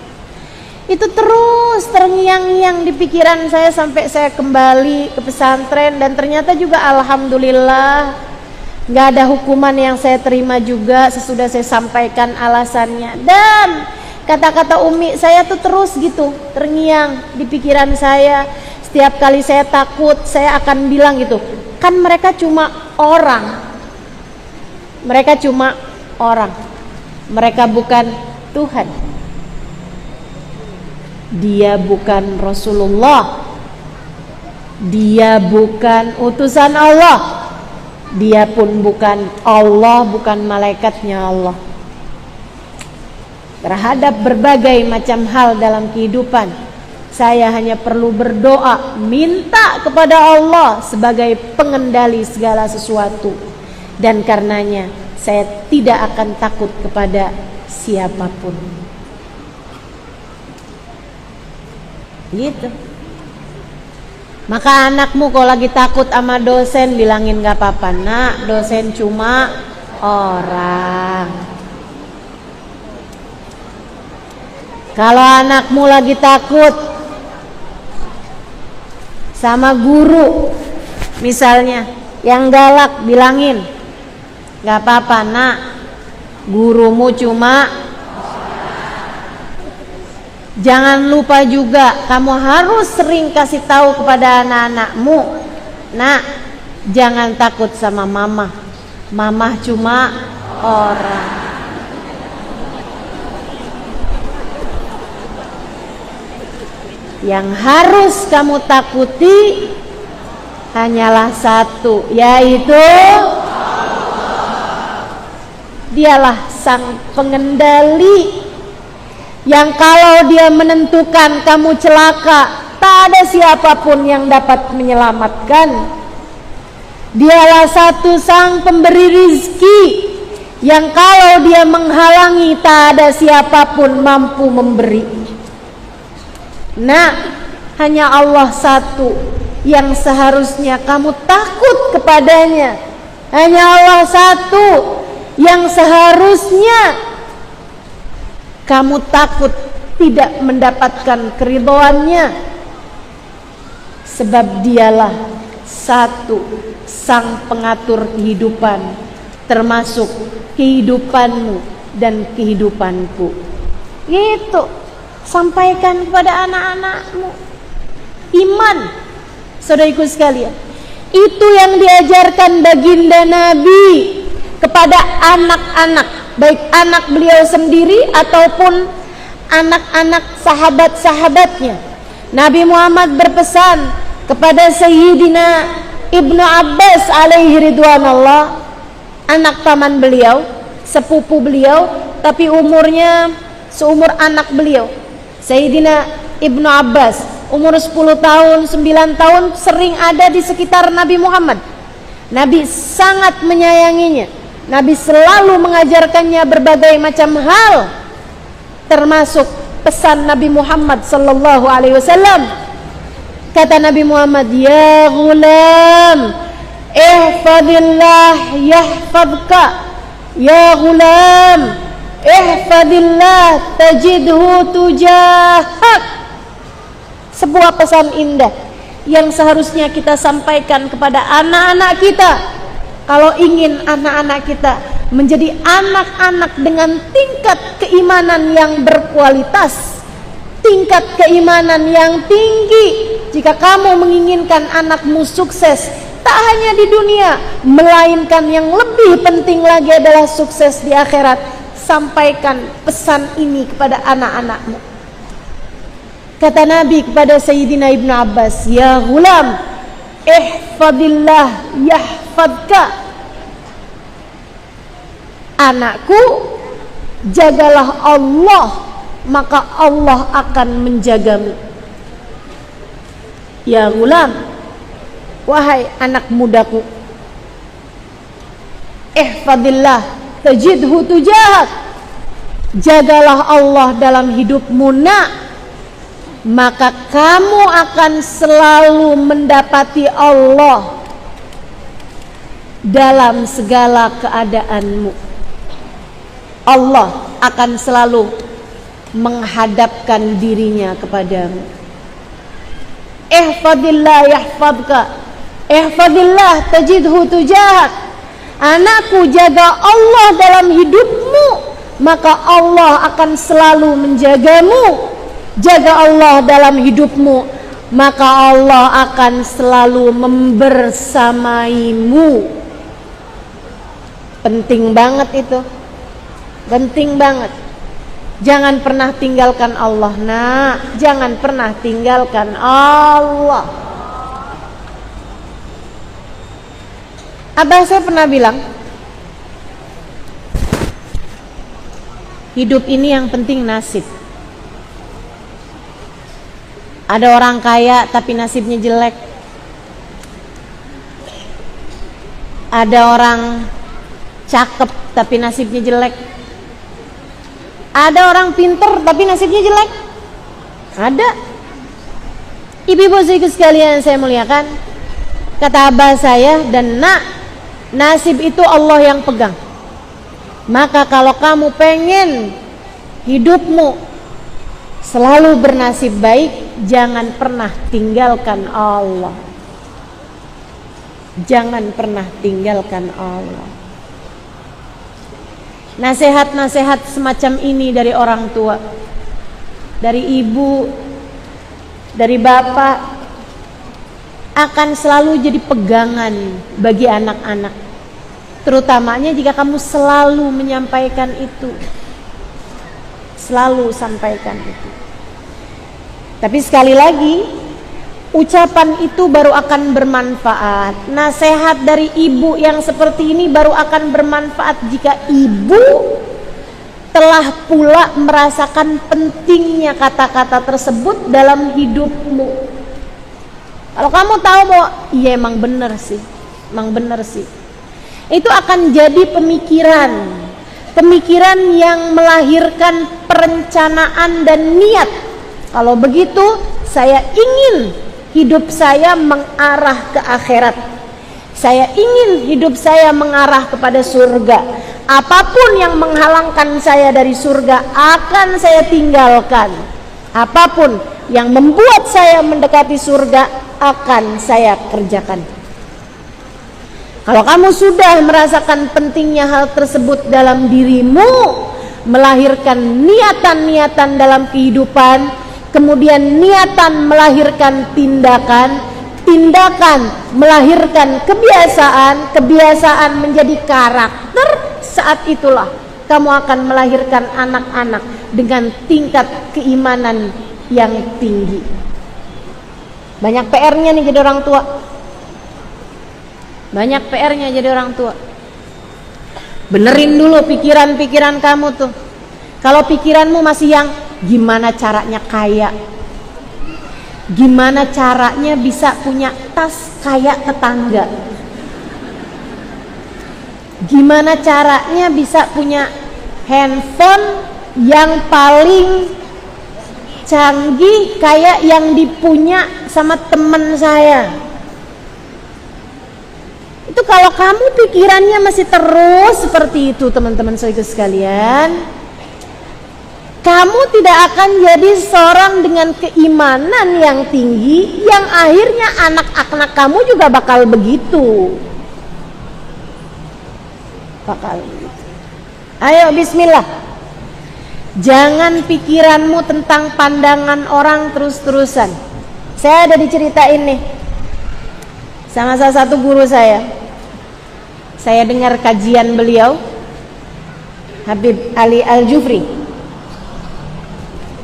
Itu terus terngiang-ngiang di pikiran saya sampai saya kembali ke pesantren. Dan ternyata juga alhamdulillah gak ada hukuman yang saya terima juga sesudah saya sampaikan alasannya. Dan kata-kata Umi saya tuh terus gitu terngiang di pikiran saya. Setiap kali saya takut, saya akan bilang gitu, kan mereka cuma orang. Mereka cuma orang. Mereka bukan Tuhan. Dia bukan Rasulullah. Dia bukan utusan Allah. Dia pun bukan Allah, bukan malaikatnya Allah. Terhadap berbagai macam hal dalam kehidupan, saya hanya perlu berdoa, minta kepada Allah sebagai pengendali segala sesuatu. Dan karenanya saya tidak akan takut kepada siapapun. Gitu. Maka anakmu kalau lagi takut sama dosen, bilangin gak apa-apa, nak, dosen cuma orang. Kalau anakmu lagi takut sama guru misalnya yang galak, bilangin gak apa-apa, nak, gurumu cuma. Jangan lupa juga kamu harus sering kasih tahu kepada anak-anakmu, nak, jangan takut sama mama. Mama cuma orang. Yang harus kamu takuti hanyalah satu, yaitu Dialah sang pengendali yang kalau dia menentukan kamu celaka, tak ada siapapun yang dapat menyelamatkan. Dialah satu sang pemberi rizki yang kalau dia menghalangi, tak ada siapapun mampu memberi. Nah, hanya Allah satu yang seharusnya kamu takut kepadanya. Hanya Allah satu yang seharusnya kamu takut tidak mendapatkan keridhoannya, sebab Dialah satu sang pengatur kehidupan, termasuk kehidupanmu dan kehidupanku. Gitu, sampaikan kepada anak-anakmu. Iman, saudariku sekalian, itu yang diajarkan baginda Nabi kepada anak-anak, baik anak beliau sendiri ataupun anak-anak sahabat-sahabatnya. Nabi Muhammad berpesan kepada Sayyidina Ibnu Abbas alaihi ridwanullah, anak paman beliau, sepupu beliau, tapi umurnya seumur anak beliau. Sayyidina Ibnu Abbas umur 10 tahun, 9 tahun sering ada di sekitar Nabi Muhammad. Nabi sangat menyayanginya. Nabi selalu mengajarkannya berbagai macam hal, termasuk pesan Nabi Muhammad sallallahu alaihi wasallam. Kata Nabi Muhammad, "Ya ghulam, ihfadillah yahfadka. Ya ghulam, ihfadillah tajidhu tujahak." Sebuah pesan indah yang seharusnya kita sampaikan kepada anak-anak kita. Kalau ingin anak-anak kita menjadi anak-anak dengan tingkat keimanan yang berkualitas, tingkat keimanan yang tinggi, jika kamu menginginkan anakmu sukses, tak hanya di dunia, melainkan yang lebih penting lagi adalah sukses di akhirat, sampaikan pesan ini kepada anak-anakmu. Kata Nabi kepada Sayyidina Ibnu Abbas, "Ya ghulam, ihfadillah yahfadka." Anakku, jagalah Allah, maka Allah akan menjagamu. Ya ghulam, wahai anak mudaku, ihfadillah tajidhu tujahak. Jagalah Allah dalam hidupmu, nak, maka kamu akan selalu mendapati Allah dalam segala keadaanmu. Allah akan selalu menghadapkan dirinya kepadamu. Ihfadillah yahfadka. Ihfadillah tajidhu tujahak. Anakku, jaga Allah dalam hidupmu, maka Allah akan selalu menjagamu. Jaga Allah dalam hidupmu, maka Allah akan selalu membersamaimu. Penting banget itu, penting banget. Jangan pernah tinggalkan Allah, nak. Jangan pernah tinggalkan Allah. Abah saya pernah bilang, hidup ini yang penting nasib. Ada orang kaya tapi nasibnya jelek. Ada orang cakep tapi nasibnya jelek. Ada orang pinter tapi nasibnya jelek. Ada. Ibu-ibu sekalian saya muliakan, kata abah saya, dan nak, nasib itu Allah yang pegang. Maka kalau kamu pengen hidupmu selalu bernasib baik, jangan pernah tinggalkan Allah. Jangan pernah tinggalkan Allah. Nasihat-nasihat semacam ini dari orang tua, dari ibu, dari bapak, akan selalu jadi pegangan bagi anak-anak, terutamanya jika kamu selalu menyampaikan itu. Selalu sampaikan itu. Tapi sekali lagi, ucapan itu baru akan bermanfaat. Nasihat dari ibu yang seperti ini baru akan bermanfaat jika ibu telah pula merasakan pentingnya kata-kata tersebut dalam hidupmu. Kalau kamu tahu bahwa iya emang bener sih, itu akan jadi pemikiran yang melahirkan perencanaan dan niat. Kalau begitu, saya ingin hidup saya mengarah ke akhirat. Saya ingin hidup saya mengarah kepada surga. Apapun yang menghalangkan saya dari surga akan saya tinggalkan. Apapun yang membuat saya mendekati surga akan saya kerjakan. Kalau kamu sudah merasakan pentingnya hal tersebut dalam dirimu, melahirkan niatan-niatan dalam kehidupan, kemudian niatan melahirkan tindakan, tindakan melahirkan kebiasaan, kebiasaan menjadi karakter, saat itulah kamu akan melahirkan anak-anak dengan tingkat keimanan yang tinggi. Banyak PR-nya nih jadi orang tua. Banyak PR-nya jadi orang tua. Benerin dulu pikiran-pikiran kamu tuh. Kalau pikiranmu masih yang gimana caranya kaya, gimana caranya bisa punya tas kayak tetangga, gimana caranya bisa punya handphone yang paling canggih kayak yang dipunya sama teman saya. Itu kalau kamu pikirannya masih terus seperti itu, teman-teman sekalian, kamu tidak akan jadi seorang dengan keimanan yang tinggi, yang akhirnya anak-anak kamu juga bakal begitu. Ayo bismillah. Jangan pikiranmu tentang pandangan orang terus-terusan. Saya ada diceritain nih sama salah satu guru saya. Saya dengar kajian beliau, Habib Ali Al-Jufri.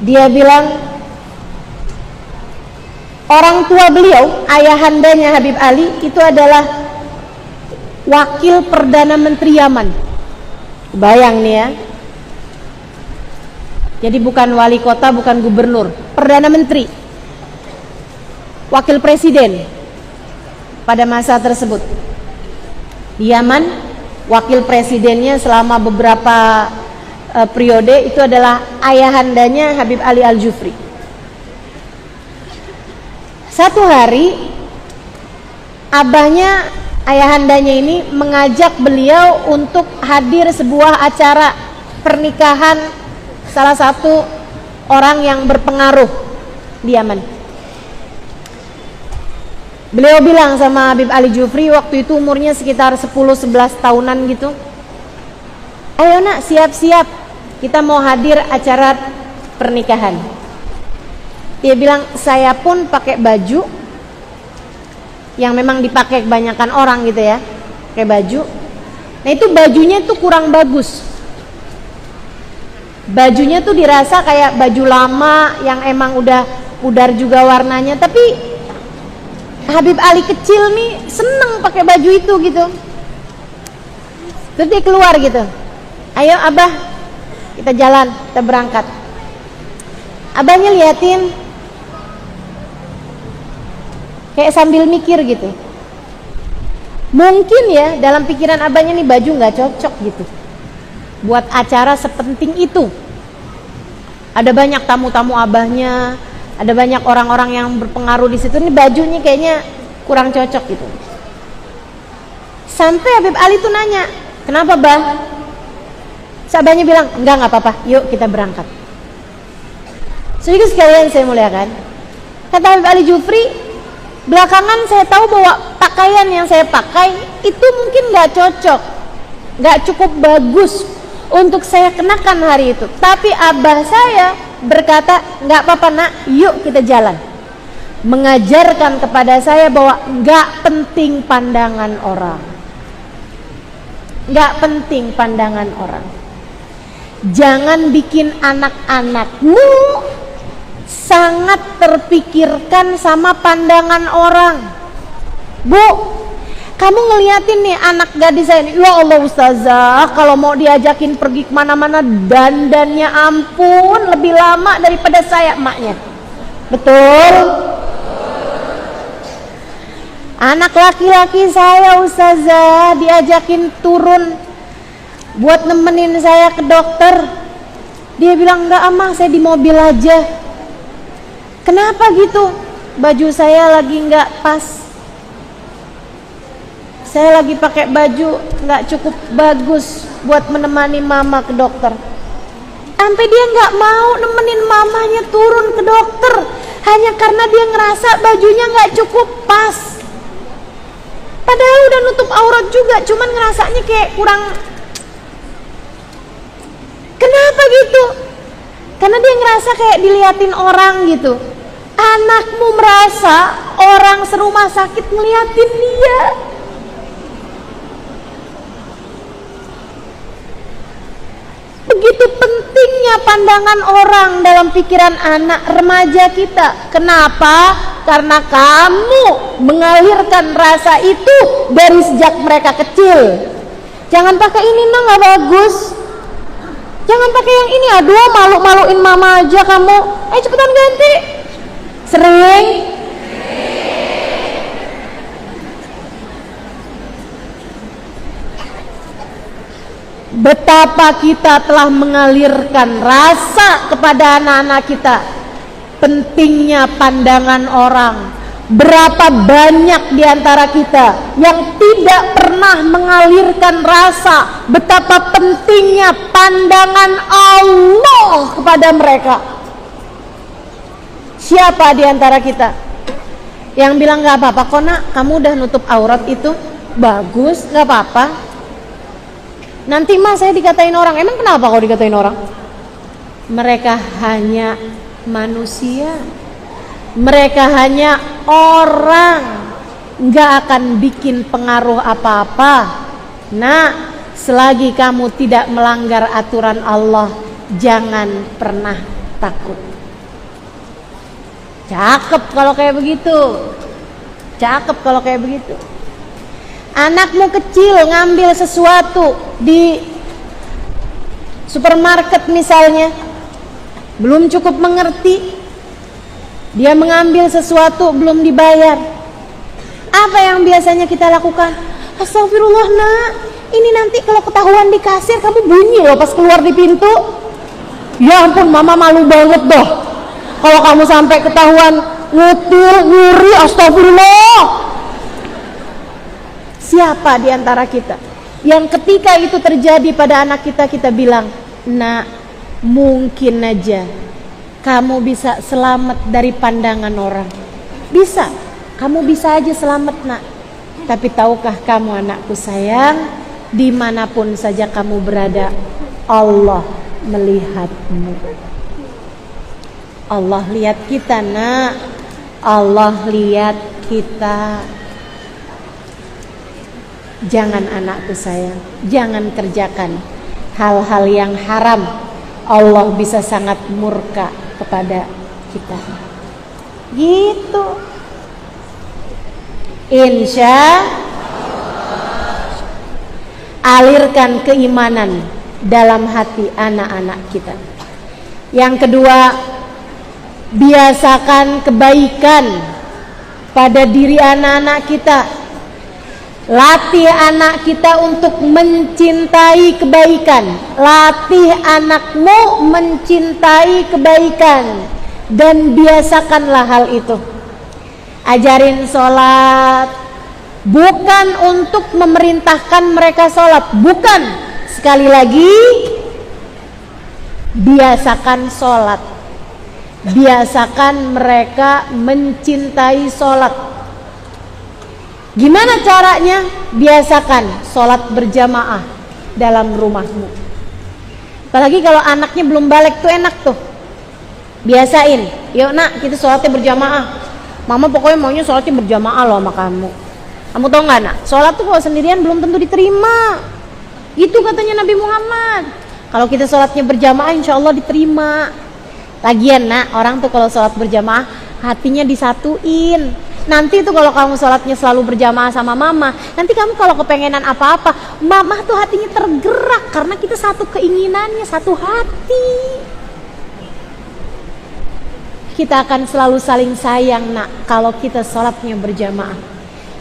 Dia bilang orang tua beliau, ayahandanya Habib Ali, itu adalah wakil Perdana Menteri Yaman. Bayang nih ya. Jadi bukan wali kota, bukan gubernur, Perdana Menteri, wakil presiden pada masa tersebut. Di Yaman, wakil presidennya selama beberapa periode itu adalah ayahandanya Habib Ali Al-Jufri. Satu hari abahnya, ayahandanya ini mengajak beliau untuk hadir sebuah acara pernikahan salah satu orang yang berpengaruh di Yaman. Beliau bilang sama Habib Ali Jufri, waktu itu umurnya sekitar 10-11 tahunan gitu, ayo nak, siap-siap, kita mau hadir acara pernikahan. Dia bilang, saya pun pakai baju yang memang dipakai kebanyakan orang gitu ya, pakai baju. Nah itu bajunya tuh kurang bagus. Bajunya tuh dirasa kayak baju lama yang emang udah pudar juga warnanya. Tapi Habib Ali kecil nih seneng pakai baju itu gitu. Terus dia keluar gitu, ayo abah kita jalan, kita berangkat. Abahnya liatin kayak sambil mikir gitu. Mungkin ya dalam pikiran abahnya nih baju nggak cocok gitu buat acara sepenting itu. Ada banyak tamu-tamu abahnya, ada banyak orang-orang yang berpengaruh di situ. Nih bajunya kayaknya kurang cocok gitu. Sampai Habib Ali tuh nanya, kenapa bah? Sahabatnya bilang, enggak apa-apa, yuk kita berangkat. Sedikit sekalian saya muliakan, kata Habib Ali Jufri, belakangan saya tahu bahwa pakaian yang saya pakai itu mungkin nggak cocok, nggak cukup bagus untuk saya kenakan hari itu. Tapi abah saya berkata, nggak apa-apa nak, yuk kita jalan. Mengajarkan kepada saya bahwa nggak penting pandangan orang, nggak penting pandangan orang. Jangan bikin anak-anakmu sangat terpikirkan sama pandangan orang. Bu, kamu ngeliatin nih anak gadis saya ini, ya Allah ustazah, kalau mau diajakin pergi kemana-mana dandannya ampun lebih lama daripada saya emaknya. Betul? Anak laki-laki saya ustazah diajakin turun buat nemenin saya ke dokter, dia bilang enggak amah, saya di mobil aja. Kenapa gitu? Baju saya lagi enggak pas, saya lagi pakai baju enggak cukup bagus buat menemani mama ke dokter. Sampai dia enggak mau nemenin mamanya turun ke dokter hanya karena dia ngerasa bajunya enggak cukup pas. Padahal udah nutup aurat juga, cuman ngerasanya kayak kurang. Kenapa gitu? Karena dia ngerasa kayak diliatin orang gitu. Anakmu merasa orang serumah sakit ngeliatin dia. Begitu pentingnya pandangan orang dalam pikiran anak remaja kita. Kenapa? Karena kamu mengalirkan rasa itu dari sejak mereka kecil. Jangan pakai ini nah, nggak bagus. Jangan pakai yang ini, aduh malu-maluin mama aja kamu. Ayo cepetan ganti. Sering? Betapa kita telah mengalirkan rasa kepada anak-anak kita. Pentingnya pandangan orang. Berapa banyak di antara kita yang tidak pernah mengalirkan rasa betapa pentingnya pandangan Allah kepada mereka. Siapa di antara kita yang bilang gak apa-apa kok nak, kamu udah nutup aurat itu bagus, gak apa-apa. Nanti mah saya dikatain orang. Emang kenapa kalau dikatain orang? Mereka hanya manusia, mereka hanya orang, gak akan bikin pengaruh apa-apa. Nah, selagi kamu tidak melanggar aturan Allah, jangan pernah takut. Cakep kalau kayak begitu. Cakep kalau kayak begitu. Anakmu kecil ngambil sesuatu di supermarket misalnya, belum cukup mengerti, dia mengambil sesuatu belum dibayar. Apa yang biasanya kita lakukan? Astagfirullah nak, ini nanti kalau ketahuan di kasir kamu bunyi loh pas keluar di pintu. Ya ampun mama malu banget dah kalau kamu sampai ketahuan ngutil, nyuri, astagfirullah. Siapa di antara kita yang ketika itu terjadi pada anak kita, kita bilang, nak, mungkin aja kamu bisa selamat dari pandangan orang. Bisa, kamu bisa aja selamat nak. Tapi tahukah kamu anakku sayang, dimanapun saja kamu berada, Allah melihatmu. Allah lihat kita, nak. Allah lihat kita. Jangan, anakku sayang, jangan kerjakan hal-hal yang haram. Allah bisa sangat murka kepada kita. Gitu. Insya alirkan keimanan dalam hati anak-anak kita. Yang kedua, biasakan kebaikan pada diri anak-anak kita. Latih anak kita untuk mencintai kebaikan. Latih anakmu mencintai kebaikan, dan biasakanlah hal itu. Ajarin sholat, bukan untuk memerintahkan mereka sholat, bukan. Sekali lagi, biasakan sholat. Biasakan mereka mencintai sholat. Gimana caranya? Biasakan sholat berjamaah dalam rumahmu. Apalagi kalau anaknya belum balik tuh enak tuh. Biasain, yuk nak kita sholatnya berjamaah. Mama pokoknya maunya sholatnya berjamaah loh sama kamu. Kamu tau gak, nak? Sholat tuh kalau sendirian belum tentu diterima. Itu katanya Nabi Muhammad. Kalau kita sholatnya berjamaah insya Allah diterima. Lagian, nak, orang tuh kalau sholat berjamaah hatinya disatuin. Nanti tuh kalau kamu sholatnya selalu berjamaah sama mama, nanti kamu kalau kepengenan apa-apa, mama tuh hatinya tergerak karena kita satu keinginannya, satu hati. Kita akan selalu saling sayang, nak, kalau kita sholatnya berjamaah.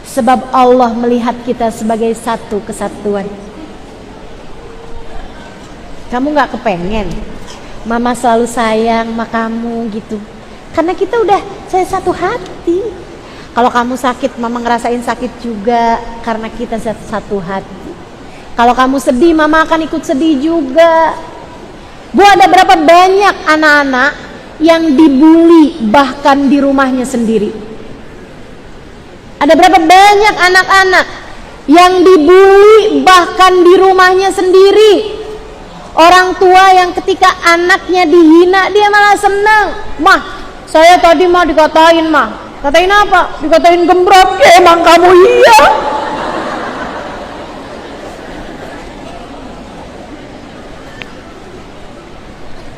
Sebab Allah melihat kita sebagai satu kesatuan. Kamu gak kepengen mama selalu sayang sama kamu gitu? Karena kita udah satu hati. Kalau kamu sakit, mama ngerasain sakit juga karena kita satu hati. Kalau kamu sedih, mama akan ikut sedih juga. Bu, ada berapa banyak anak-anak yang dibully bahkan di rumahnya sendiri? Ada berapa banyak anak-anak yang dibully bahkan di rumahnya sendiri? Orang tua yang ketika anaknya dihina, dia malah senang. Mah, saya tadi mah dikatain, mah. Katain apa? Dikatain gembrot. Ya emang kamu iya.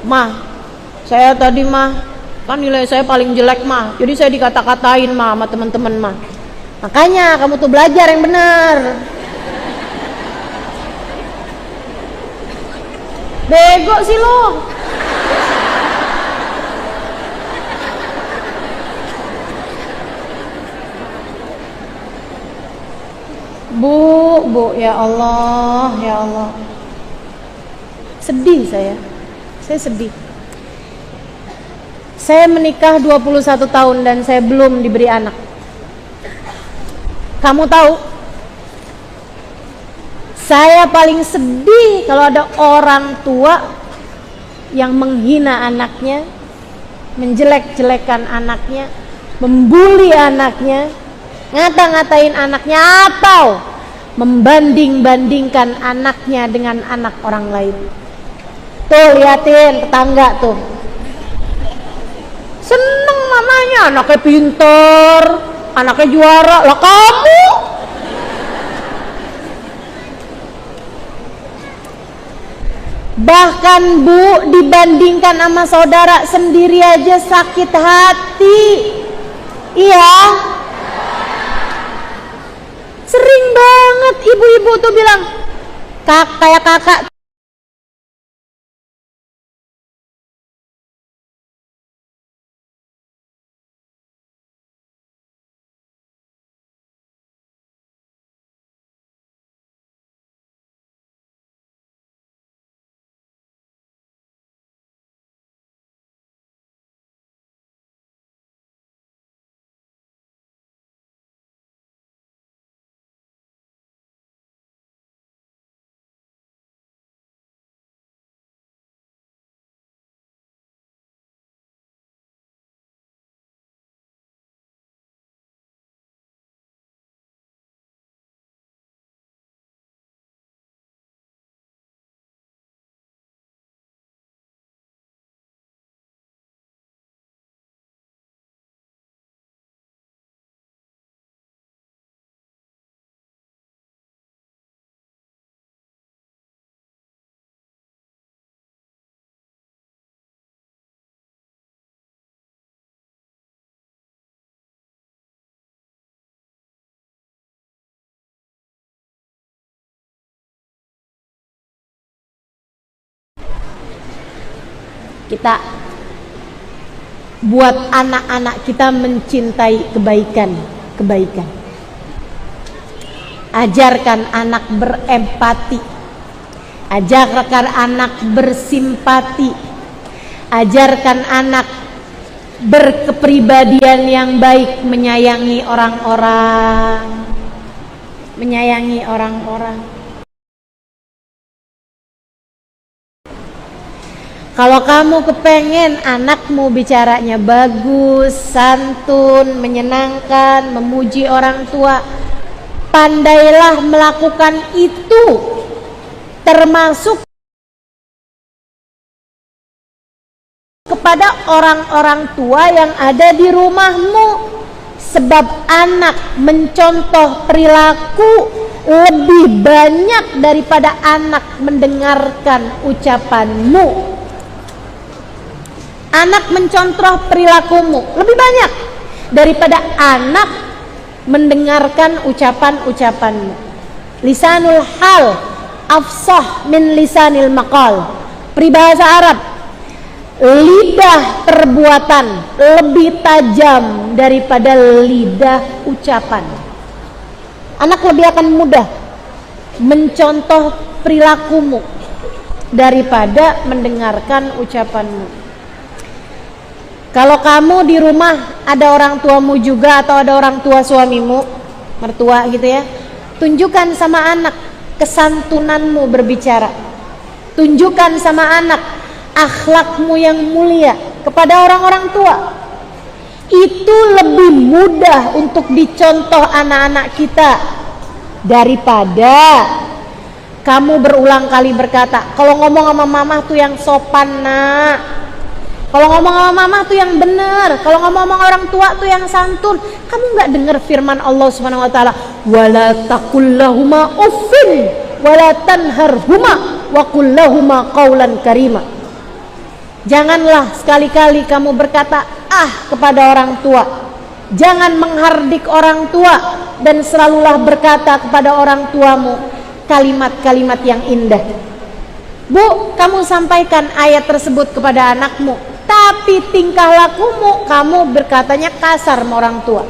Mah, saya tadi mah kan nilai saya paling jelek, mah. Jadi saya dikata-katain, mah, sama teman-teman, mah. Makanya kamu tuh belajar yang benar. Bego sih lo. Bu, ya Allah, ya Allah. Sedih saya sedih. Saya menikah 21 tahun dan saya belum diberi anak. Kamu tahu, saya paling sedih kalau ada orang tua yang menghina anaknya, menjelek-jelekan anaknya, membuli anaknya, ngata-ngatain anaknya, atau membanding-bandingkan anaknya dengan anak orang lain. Tuh, liatin tetangga tuh, seneng mamanya, anaknya pinter, anaknya juara. Lah kamu bahkan, Bu, dibandingkan sama saudara sendiri aja sakit hati. Iya, sering banget ibu-ibu tuh bilang, kayak kakak Kita buat anak-anak kita mencintai kebaikan. Ajarkan anak berempati, ajarkan anak bersimpati, ajarkan anak berkepribadian yang baik, menyayangi orang-orang. Kalau kamu kepengen anakmu bicaranya bagus, santun, menyenangkan, memuji orang tua, pandailah melakukan itu, termasuk kepada orang-orang tua yang ada di rumahmu. Sebab anak mencontoh perilaku lebih banyak daripada anak mendengarkan ucapanmu. Anak mencontoh perilakumu lebih banyak daripada anak mendengarkan ucapan-ucapanmu. Lisanul hal afsah min lisanil maqal. Peribahasa Arab, lidah perbuatan lebih tajam daripada lidah ucapan. Anak lebih akan mudah mencontoh perilakumu daripada mendengarkan ucapanmu. Kalau kamu di rumah ada orang tuamu juga atau ada orang tua suamimu, mertua gitu ya, tunjukkan sama anak kesantunanmu berbicara. Tunjukkan sama anak akhlakmu yang mulia kepada orang-orang tua. Itu lebih mudah untuk dicontoh anak-anak kita daripada kamu berulang kali berkata, kalau ngomong sama mama tuh yang sopan nak, kalau ngomong sama mama tuh yang benar, kalau ngomong sama orang tua tuh yang santun. Kamu nggak dengar firman Allah Subhanahu Wa Taala, wala taqullahuma uffin wala tanharhuma wa qullahuma qaulan karima. Janganlah sekali-kali kamu berkata kepada orang tua. Jangan menghardik orang tua, dan selalulah berkata kepada orang tuamu kalimat-kalimat yang indah. Bu, kamu sampaikan ayat tersebut kepada anakmu, tapi tingkah lakumu kamu berkatanya kasar sama orang tua.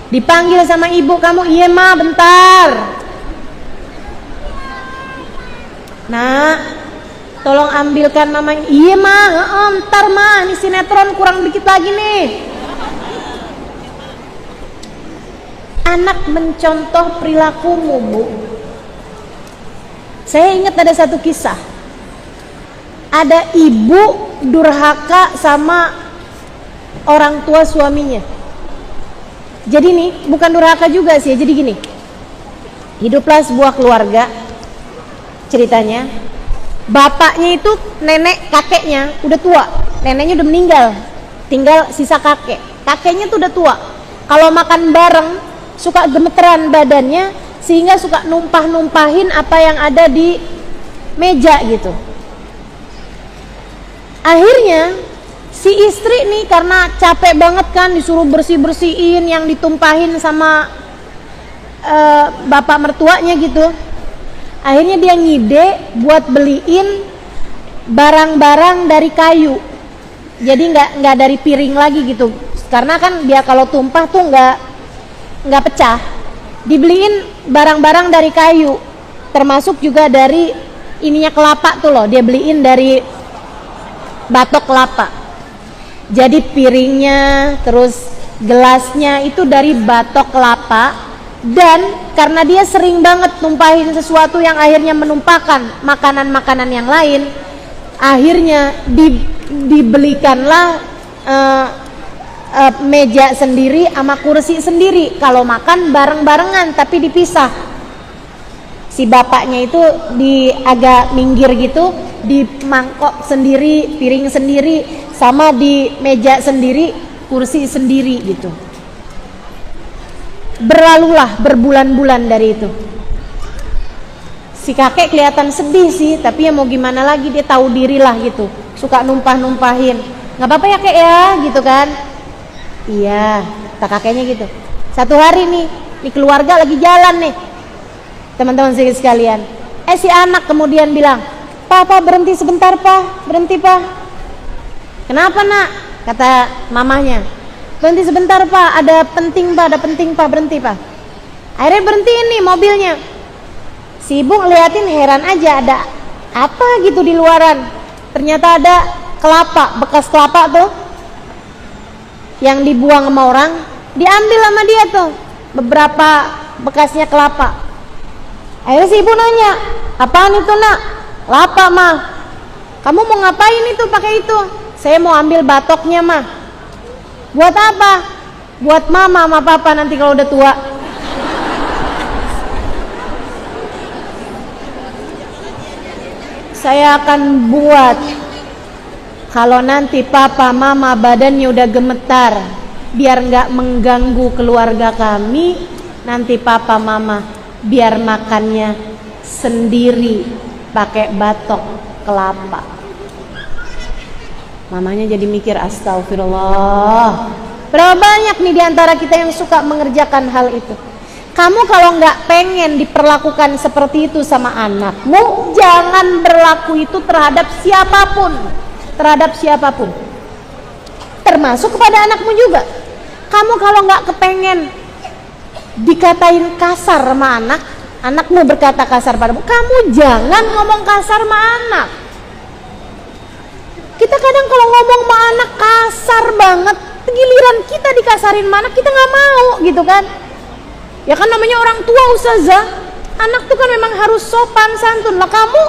Dipanggil sama ibu kamu, iya ma bentar. Nah, tolong ambilkan mama. Iya ma, bentar ma, ini sinetron kurang dikit lagi nih. Anak mencontoh perilakumu, Bu. Saya ingat ada satu kisah. Ada ibu durhaka sama orang tua suaminya. Jadi nih, bukan durhaka juga sih. Jadi gini, hiduplah sebuah keluarga. Ceritanya, bapaknya itu nenek kakeknya udah tua, neneknya udah meninggal, tinggal sisa kakek. Kakeknya tuh udah tua. Kalau makan bareng suka gemeteran badannya, sehingga suka numpah-numpahin apa yang ada di meja gitu. Akhirnya si istri nih karena capek banget kan disuruh bersih-bersihin yang ditumpahin sama bapak mertuanya gitu. Akhirnya dia ngide buat beliin barang-barang dari kayu. Jadi nggak dari piring lagi gitu. Karena kan dia kalau tumpah tuh nggak pecah. Dibeliin barang-barang dari kayu. Termasuk juga dari ininya kelapa tuh loh. Dia beliin dari batok kelapa. Jadi piringnya, terus gelasnya itu dari batok kelapa. Dan karena dia sering banget numpahin sesuatu yang akhirnya menumpahkan makanan-makanan yang lain, akhirnya dibelikanlah meja sendiri sama kursi sendiri. Kalau makan bareng-barengan tapi dipisah. Si bapaknya itu di agak minggir gitu, di mangkok sendiri, piring sendiri, sama di meja sendiri, kursi sendiri gitu. Berlalulah berbulan-bulan dari itu. Si kakek kelihatan sedih sih, tapi ya mau gimana lagi, dia tahu diri lah gitu. Suka numpah-numpahin. Nggak apa-apa ya kek ya, gitu kan. Iya, kata kakeknya gitu. Satu hari nih keluarga lagi jalan nih, teman-teman sekalian. Si anak kemudian bilang, Papa berhenti sebentar, Pak, berhenti, Pak. Kenapa nak? Kata mamahnya, berhenti sebentar pak, ada penting pak, berhenti pak. Akhirnya berhentiin nih mobilnya. Si ibu ngeliatin heran aja, ada apa gitu di luaran. Ternyata ada kelapa, bekas kelapa tuh yang dibuang sama orang, diambil sama dia tuh beberapa bekasnya kelapa. Akhirnya si ibu nanya, apaan itu nak? Kelapa mah. Kamu mau ngapain itu pakai itu? Saya mau ambil batoknya mah. Buat apa? Buat mama sama papa nanti kalau udah tua. Saya akan buat kalau nanti papa mama badannya udah gemetar, biar nggak mengganggu keluarga kami. Nanti papa mama biar makannya sendiri pakai batok kelapa. Mamanya jadi mikir, astagfirullah. Berapa banyak nih diantara kita yang suka mengerjakan hal itu. Kamu kalau nggak pengen diperlakukan seperti itu sama anakmu, jangan berlaku itu terhadap siapapun. Terhadap siapapun, termasuk kepada anakmu juga. Kamu kalau nggak kepengen dikatain kasar sama anak, anakmu berkata kasar padamu, kamu jangan ngomong kasar sama anak. Kita kadang kalau ngomong sama anak kasar banget, giliran kita dikasarin sama anak, kita nggak mau gitu kan. Ya kan namanya orang tua ustazah, anak tuh kan memang harus sopan santun lah. Kamu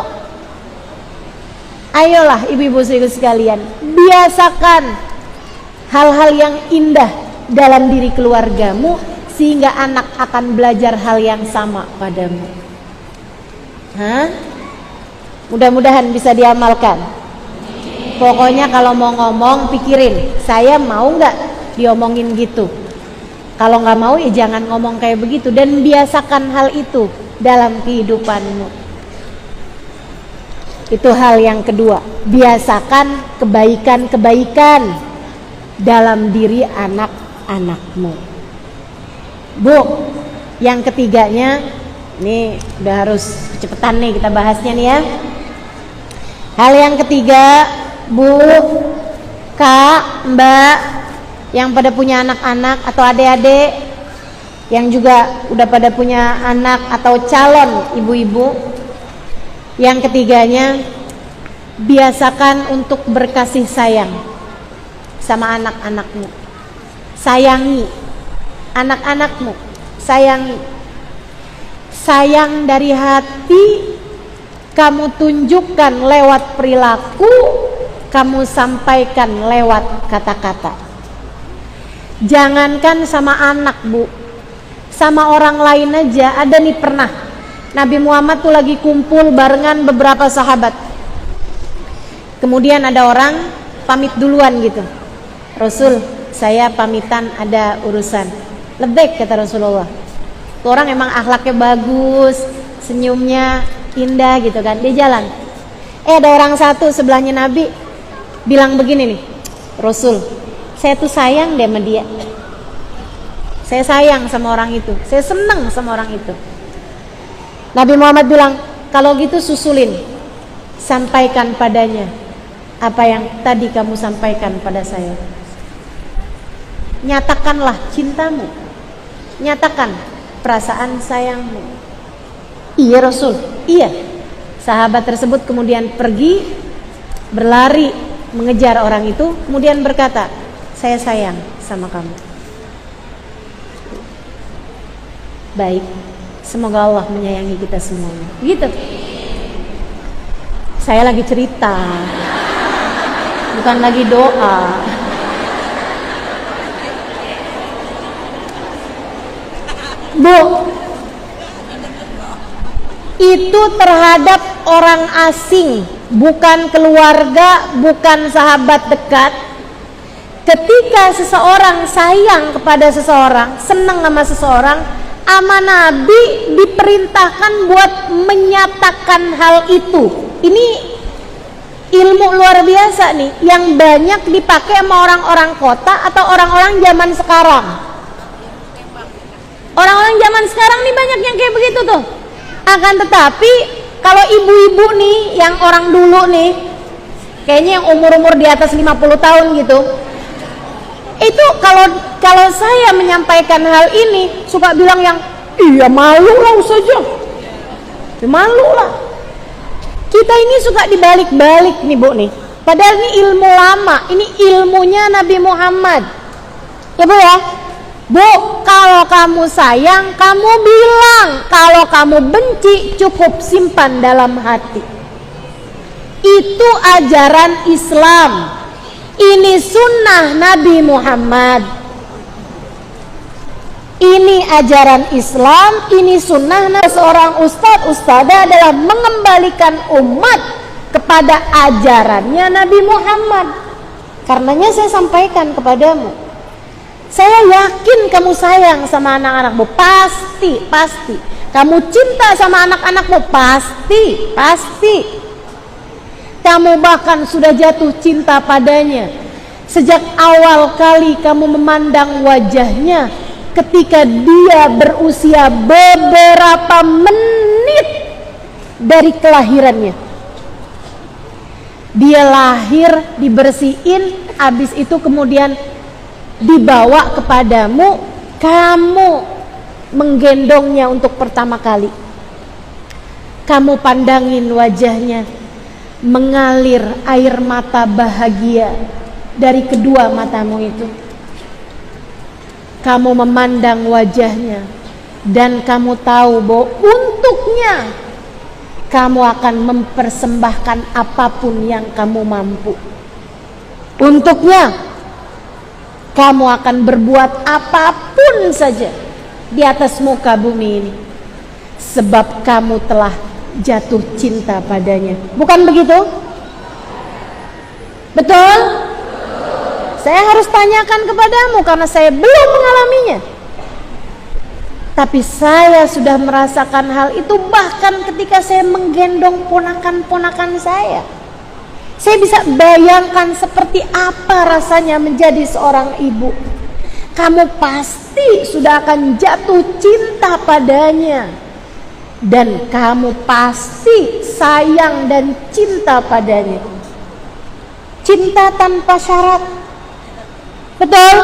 ayolah ibu-ibu sekalian, biasakan hal-hal yang indah dalam diri keluargamu, sehingga anak akan belajar hal yang sama padamu. Mudah-mudahan bisa diamalkan. Pokoknya kalau mau ngomong, pikirin, saya mau nggak diomongin gitu. Kalau nggak mau ya jangan ngomong kayak begitu, dan biasakan hal itu dalam kehidupanmu. Itu hal yang kedua, biasakan kebaikan-kebaikan dalam diri anak-anakmu. Bu, yang ketiganya, ini udah harus cepetan nih kita bahasnya nih ya. Hal yang ketiga, Bu, Kak, Mbak, yang pada punya anak-anak atau adik-adik yang juga udah pada punya anak atau calon ibu-ibu. Yang ketiganya, biasakan untuk berkasih sayang sama anak-anakmu. Sayangi anak-anakmu, sayangi. Sayang dari hati kamu tunjukkan lewat perilaku, kamu sampaikan lewat kata-kata. Jangankan sama anak, Bu, sama orang lain aja. Ada nih pernah Nabi Muhammad tuh lagi kumpul barengan beberapa sahabat. Kemudian ada orang pamit duluan gitu. Rasul, saya pamitan ada urusan. Lebek kata Rasulullah. Tuh orang emang akhlaknya bagus, senyumnya indah gitu kan. Dia jalan. Ada orang satu sebelahnya Nabi bilang begini nih, Rasul, saya tuh sayang deh sama dia. Saya sayang sama orang itu. Saya seneng sama orang itu. Nabi Muhammad bilang, kalau gitu susulin, sampaikan padanya apa yang tadi kamu sampaikan pada saya. Nyatakanlah cintamu, nyatakan perasaan sayangmu. Iya Rasul, iya. Sahabat tersebut kemudian pergi, berlari mengejar orang itu, kemudian berkata, saya sayang sama kamu. Baik, semoga Allah menyayangi kita semuanya. Gitu. Saya lagi cerita, bukan lagi doa. Bu, itu terhadap orang asing, bukan keluarga, bukan sahabat dekat. Ketika seseorang sayang kepada seseorang, senang sama seseorang, sama Nabi diperintahkan buat menyatakan hal itu. Ini ilmu luar biasa nih, yang banyak dipakai sama orang-orang kota atau orang-orang zaman sekarang. Orang-orang zaman sekarang nih banyak yang kayak begitu tuh. Akan tetapi kalau ibu-ibu nih, yang orang dulu nih, Kayaknya yang umur-umur di atas 50 tahun gitu. Itu kalau saya menyampaikan hal ini suka bilang yang iya malu lah saja. Ya, malu lah. Kita ini suka dibalik-balik nih Bu nih. Padahal ini ilmu lama, ini ilmunya Nabi Muhammad. Ya Bu ya. Bu, kalau kamu sayang, kamu bilang. Kalau kamu benci, cukup simpan dalam hati. Itu ajaran Islam. Ini sunnah Nabi Muhammad. Ini ajaran Islam, ini sunnah. Seorang ustadz-ustadzah adalah mengembalikan umat kepada ajarannya Nabi Muhammad. Karenanya saya sampaikan kepadamu, saya yakin kamu sayang sama anak-anakmu, pasti. Kamu cinta sama anak-anakmu, pasti. Kamu bahkan sudah jatuh cinta padanya sejak awal kali kamu memandang wajahnya ketika dia berusia beberapa menit dari kelahirannya. Dia lahir, dibersihin, habis itu kemudian dibawa kepadamu, kamu menggendongnya untuk pertama kali. Kamu pandangin wajahnya, mengalir air mata bahagia dari kedua matamu itu. Kamu memandang wajahnya dan kamu tahu bahwa untuknya kamu akan mempersembahkan apapun yang kamu mampu. Untuknya kamu akan berbuat apapun saja di atas muka bumi ini, sebab kamu telah jatuh cinta padanya. Bukan begitu? Betul? Saya harus tanyakan kepadamu karena saya belum mengalaminya. Tapi saya sudah merasakan hal itu bahkan ketika saya menggendong ponakan-ponakan saya. Saya bisa bayangkan seperti apa rasanya menjadi seorang ibu. Kamu pasti sudah akan jatuh cinta padanya. Dan kamu pasti sayang dan cinta padanya. Cinta tanpa syarat. Betul?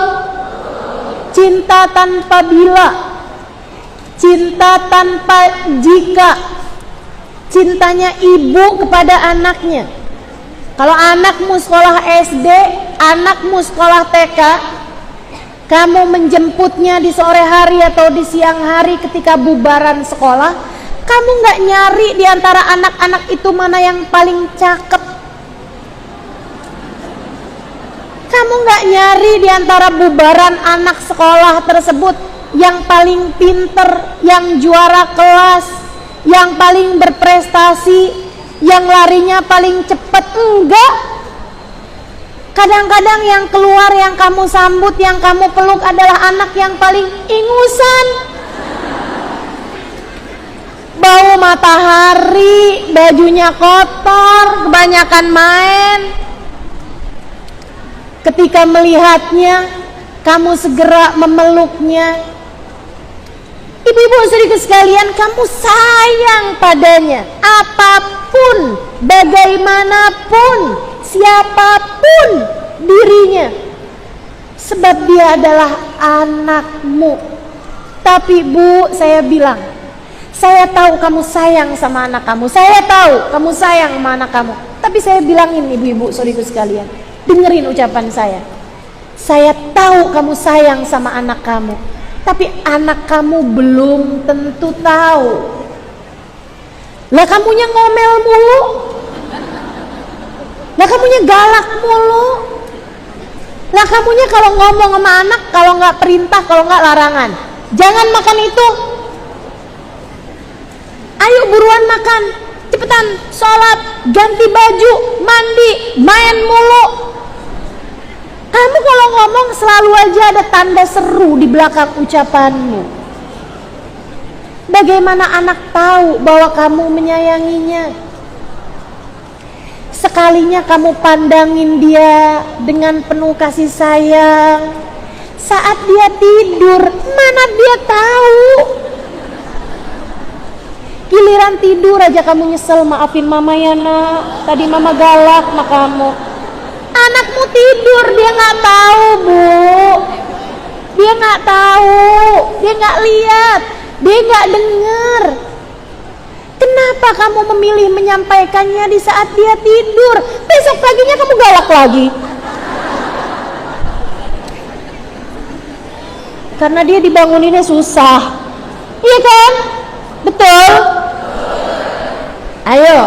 Cinta tanpa bila. Cinta tanpa jika. Cintanya ibu kepada anaknya. Kalau anakmu sekolah SD, anakmu sekolah TK, kamu menjemputnya di sore hari atau di siang hari ketika bubaran sekolah, kamu gak nyari di antara anak-anak itu mana yang paling cakep. Kamu gak nyari di antara bubaran anak sekolah tersebut yang paling pinter, yang juara kelas, yang paling berprestasi, yang larinya paling cepat. Enggak. Kadang-kadang yang keluar, yang kamu sambut, yang kamu peluk adalah anak yang paling ingusan, bau matahari, bajunya kotor, kebanyakan main. Ketika melihatnya, kamu segera memeluknya. Ibu-ibu saudaraku sekalian, kamu sayang padanya, apapun, bagaimanapun, siapapun dirinya, sebab dia adalah anakmu. Tapi Bu, saya bilang, saya tahu kamu sayang sama anak kamu, saya tahu kamu sayang sama anak kamu. Tapi saya bilangin ibu-ibu saudaraku sekalian, dengerin ucapan saya. Saya tahu kamu sayang sama anak kamu, tapi anak kamu belum tentu tahu. Lah kamunya ngomel mulu, lah kamunya galak mulu, lah kamunya kalau ngomong sama anak, kalau nggak perintah, kalau nggak larangan, jangan makan itu, ayo buruan makan, cepetan sholat, ganti baju, mandi, main mulu. Kamu kalau ngomong selalu aja ada tanda seru di belakang ucapanmu. Bagaimana anak tahu bahwa kamu menyayanginya? Sekalinya kamu pandangin dia dengan penuh kasih sayang, saat dia tidur, mana dia tahu Giliran tidur aja kamu nyesel, maafin mama ya nak, tadi mama galak sama kamu. Anakmu tidur, dia nggak tahu bu, dia nggak tahu, dia nggak lihat, dia nggak dengar. Kenapa kamu memilih menyampaikannya di saat dia tidur? Besok paginya kamu galak lagi. Karena dia dibanguninnya susah. Iya kan? Betul? Ayo,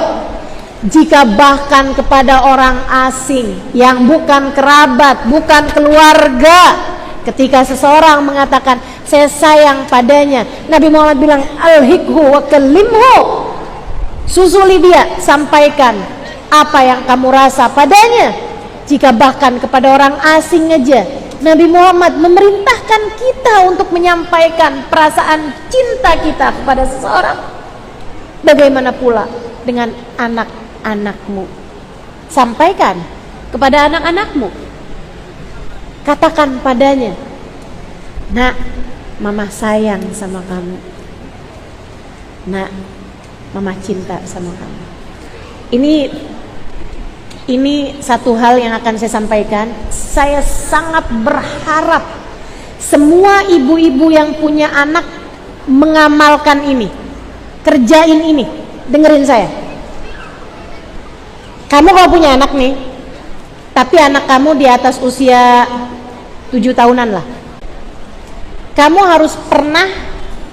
jika bahkan kepada orang asing yang bukan kerabat, bukan keluarga, ketika seseorang mengatakan saya sayang padanya, Nabi Muhammad bilang alhikhu wa kallimhu, susuli dia, sampaikan apa yang kamu rasa padanya. Jika bahkan kepada orang asing aja Nabi Muhammad memerintahkan kita untuk menyampaikan perasaan cinta kita kepada seseorang, bagaimana pula dengan anak-anakmu? Sampaikan kepada anak-anakmu, katakan padanya, nak, mama sayang sama kamu, nak, mama cinta sama kamu. Ini satu hal yang akan saya sampaikan. Saya sangat berharap semua ibu-ibu yang punya anak mengamalkan ini, kerjain ini. Dengerin saya. Kamu kalau punya anak nih, tapi anak kamu di atas usia 7 tahunan lah, kamu harus pernah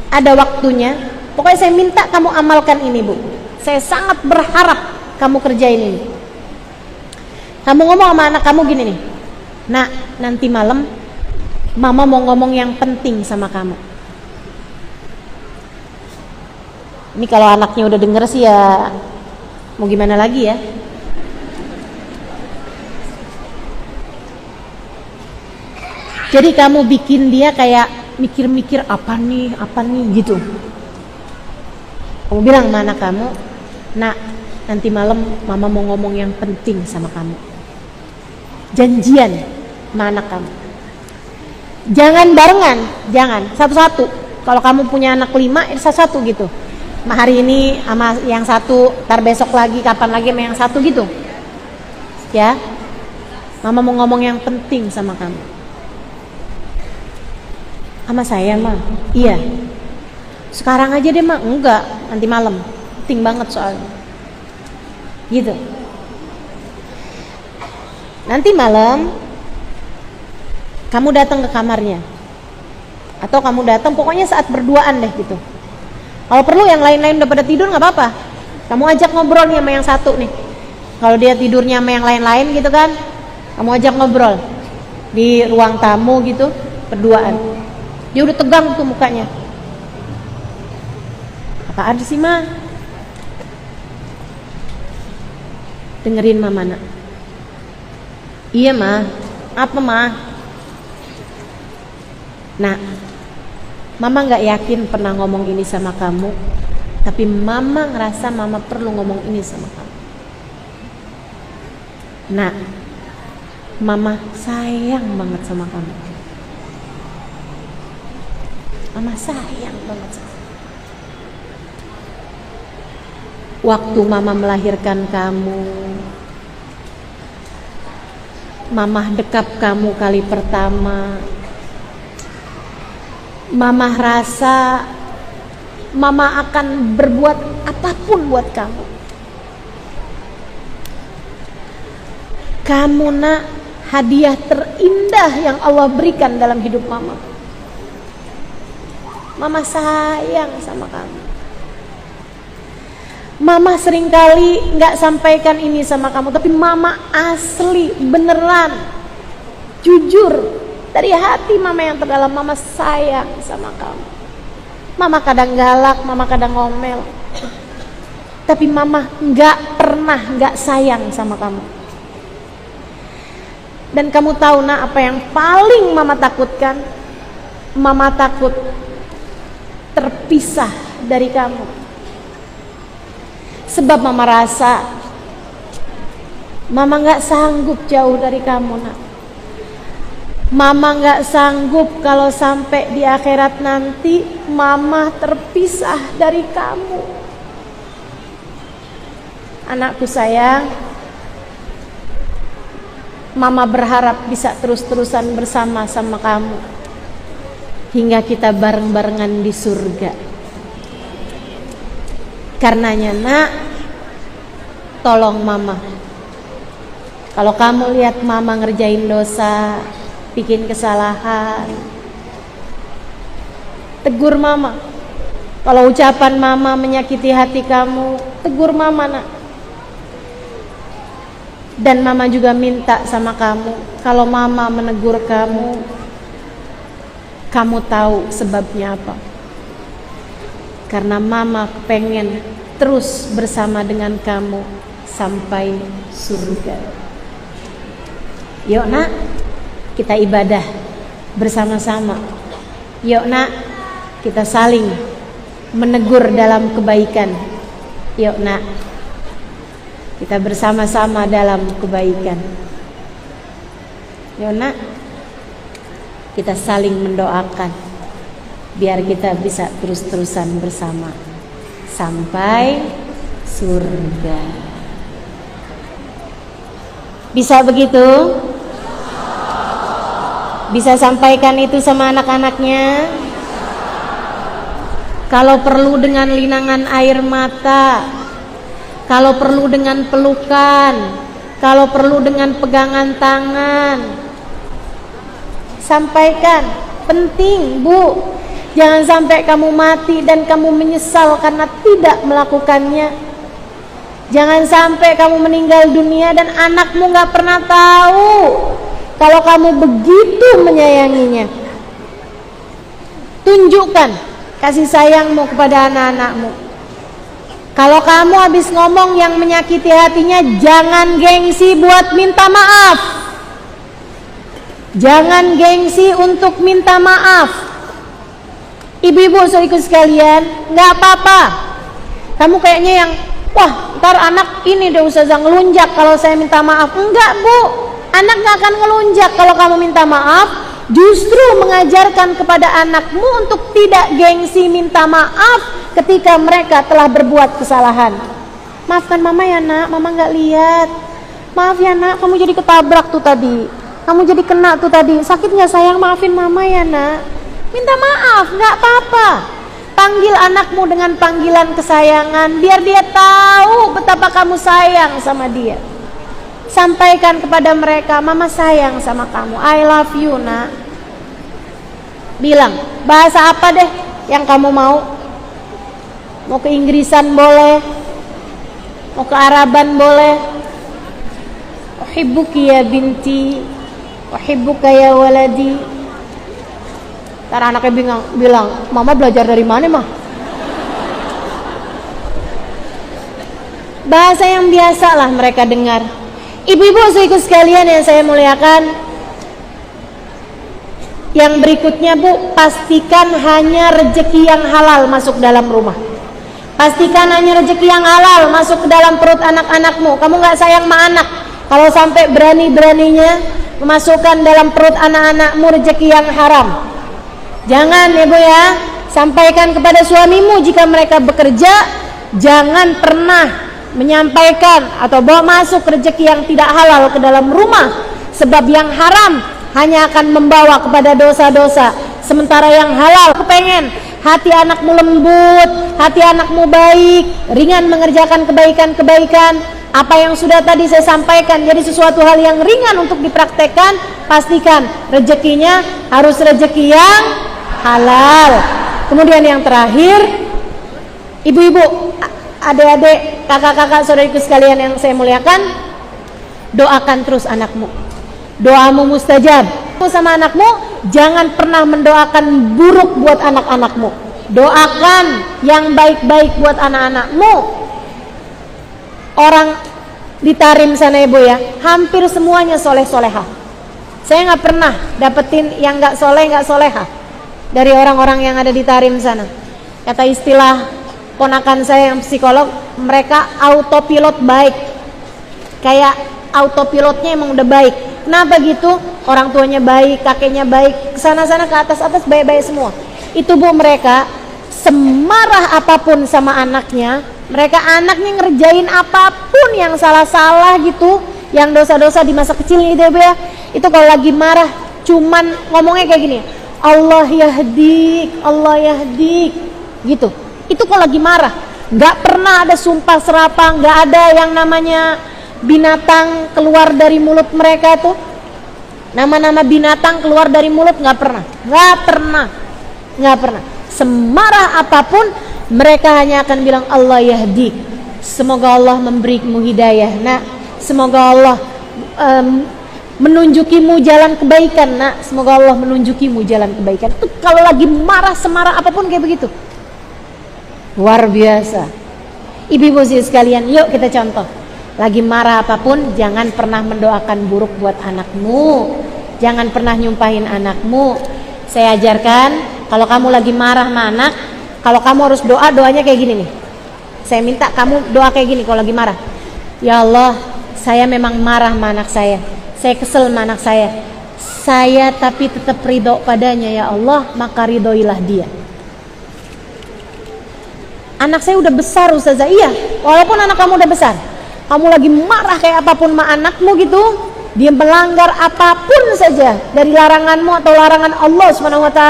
ada waktunya. Pokoknya saya minta kamu amalkan ini bu. Saya sangat berharap kamu kerjain ini. Kamu ngomong sama anak kamu gini nih, nak, nanti malam mama mau ngomong yang penting sama kamu. Ini kalau anaknya udah denger sih ya mau gimana lagi ya. Jadi kamu bikin dia kayak mikir-mikir apa nih gitu. Kamu bilang sama anak kamu, nak, nanti malam mama mau ngomong yang penting sama kamu. Janjian sama anak kamu. Jangan barengan, jangan satu-satu. Kalau kamu punya anak 5, satu-satu gitu. Hari ini sama yang satu, ntar besok lagi, kapan lagi sama yang satu gitu. Ya, mama mau ngomong yang penting sama kamu. Sama saya mah, iya. Sekarang aja deh mah, enggak, nanti malam. Penting banget soalnya. Gitu. Nanti malam kamu datang ke kamarnya, atau kamu datang pokoknya saat berduaan deh gitu. Kalau perlu yang lain-lain udah pada tidur nggak apa-apa, kamu ajak ngobrol nih sama yang satu nih. Kalau dia tidurnya sama yang lain-lain gitu kan, kamu ajak ngobrol di ruang tamu gitu, berduaan. Dia udah tegang tuh mukanya. Apaan sih ma? Dengerin mama nak. Iya ma, apa ma? Nah, mama gak yakin pernah ngomong ini sama kamu, tapi mama ngerasa mama perlu ngomong ini sama kamu. Nah, mama sayang banget sama kamu. Mama sayang banget sama kamu. Waktu mama melahirkan kamu, mama dekap kamu kali pertama, mama rasa mama akan berbuat apapun buat kamu. Kamu nak, hadiah terindah yang Allah berikan dalam hidup mama. Mama sayang sama kamu. Mama seringkali gak sampaikan ini sama kamu, tapi mama asli, beneran, jujur, dari hati mama yang terdalam, mama sayang sama kamu. Mama kadang galak, mama kadang ngomel, tapi mama gak pernah gak sayang sama kamu. Dan kamu tahu nak, apa yang paling mama takutkan? Mama takut terpisah dari kamu. Sebab mama rasa mama gak sanggup jauh dari kamu nak. Mama gak sanggup kalau sampai di akhirat nanti mama terpisah dari kamu. Anakku sayang, Mama berharap bisa terus-terusan bersama sama kamu hingga kita bareng-barengan di surga. Karenanya nak, tolong Mama, kalau kamu lihat Mama ngerjain dosa, bikin kesalahan, tegur Mama. Kalau ucapan Mama menyakiti hati kamu, tegur Mama nak. Dan Mama juga minta sama kamu, kalau Mama menegur kamu, kamu tahu sebabnya apa. Karena Mama pengen terus bersama dengan kamu sampai surga. Yuk nak, kita ibadah bersama-sama. Yuk nak, kita saling menegur dalam kebaikan. Yuk nak, kita bersama-sama dalam kebaikan. Yuk nak, kita saling mendoakan biar kita bisa terus-terusan bersama sampai surga. Bisa begitu? Bisa sampaikan itu sama anak-anaknya? Kalau perlu dengan linangan air mata, kalau perlu dengan pelukan, kalau perlu dengan pegangan tangan, sampaikan. Penting, Bu. Jangan sampai kamu mati dan kamu menyesal karena tidak melakukannya. Jangan sampai kamu meninggal dunia dan anakmu gak pernah tahu kalau kamu begitu menyayanginya. Tunjukkan kasih sayangmu kepada anak-anakmu. Kalau kamu habis ngomong yang menyakiti hatinya, jangan gengsi buat minta maaf. Jangan gengsi untuk minta maaf. Ibu-ibu saudaraku sekalian, gak apa-apa. Kamu kayaknya yang, wah ntar anak ini deh ustazah ngelunjak kalau saya minta maaf. Enggak Bu, anak gak akan ngelunjak kalau kamu minta maaf. Justru mengajarkan kepada anakmu untuk tidak gengsi minta maaf ketika mereka telah berbuat kesalahan. Maafkan Mama ya nak, Mama gak lihat. Maaf ya nak, kamu jadi ketabrak tuh tadi, kamu jadi kena tuh tadi, sakit gak sayang, maafin Mama ya nak. Minta maaf, gak apa-apa. Panggil anakmu dengan panggilan kesayangan biar dia tahu betapa kamu sayang sama dia. Sampaikan kepada mereka, Mama sayang sama kamu, I love you nak. Bilang, bahasa apa deh yang kamu mau? Mau ke Inggrisan boleh, mau ke Araban boleh. Uhibbuki ya binti, uhibbuka ya waladi. Ntar anaknya bilang, Mama belajar dari mana mah? Bahasa yang biasa lah mereka dengar. Ibu-ibu saudaraku sekalian yang saya muliakan, yang berikutnya Bu, pastikan hanya rezeki yang halal masuk dalam rumah. Pastikan hanya rezeki yang halal masuk ke dalam perut anak-anakmu. Kamu gak sayang sama anak kalau sampai berani-beraninya memasukkan dalam perut anak-anakmu rezeki yang haram. Jangan ya Bu ya. Sampaikan kepada suamimu jika mereka bekerja, jangan pernah menyampaikan atau bawa masuk rezeki yang tidak halal ke dalam rumah. Sebab yang haram hanya akan membawa kepada dosa-dosa. Sementara yang halal, kepengen hati anakmu lembut, hati anakmu baik, ringan mengerjakan kebaikan-kebaikan. Apa yang sudah tadi saya sampaikan jadi sesuatu hal yang ringan untuk dipraktekkan. Pastikan rezekinya harus rezeki yang halal. Kemudian yang terakhir, ibu-ibu, adik-adik, kakak-kakak, saudariku sekalian yang saya muliakan, doakan terus anakmu. Doamu mustajab. Sama anakmu, jangan pernah mendoakan buruk buat anak-anakmu. Doakan yang baik-baik buat anak-anakmu. Orang di Tarim sana ibu ya, hampir semuanya soleh-soleha. Saya nggak pernah dapetin yang nggak soleh, nggak soleha dari orang-orang yang ada di Tarim sana. Kata istilah ponakan saya yang psikolog, mereka autopilot baik. Kayak autopilotnya emang udah baik. Kenapa gitu? Orang tuanya baik, kakeknya baik, kesana-sana ke atas-atas baik-baik semua. Itu Bu, mereka semarah apapun sama anaknya, Mereka anaknya ngerjain apapun yang salah-salah gitu, yang dosa-dosa di masa kecilnya itu ya. Itu kalau lagi marah cuman ngomongnya kayak gini, Allah yahdik, Allah yahdik gitu. Itu kalau lagi marah, nggak pernah ada sumpah serapah, nggak ada yang namanya binatang keluar dari mulut mereka tuh. Nama-nama binatang keluar dari mulut nggak pernah. Semarah apapun mereka hanya akan bilang Allah yahdik. Semoga Allah memberimu hidayah, nak. Semoga Allah menunjukimu jalan kebaikan, nak. Semoga Allah menunjukimu jalan kebaikan. Itu kalau lagi marah, semarah apapun kayak begitu. Luar biasa. Ibu-ibu sekalian, yuk kita contoh. Lagi marah apapun, jangan pernah mendoakan buruk buat anakmu. Jangan pernah nyumpahin anakmu. Saya ajarkan, kalau kamu lagi marah sama anak, kalau kamu harus doa, doanya kayak gini nih. Saya minta kamu doa kayak gini kalau lagi marah. Ya Allah, saya memang marah sama anak saya. Saya kesel sama anak saya. Saya tapi tetap ridho padanya, ya Allah, maka ridhoilah dia. Anak saya udah besar, Ustazah. Iya, walaupun anak kamu udah besar, kamu lagi marah kayak apapun sama anakmu gitu, dia melanggar apapun saja dari laranganmu atau larangan Allah SWT,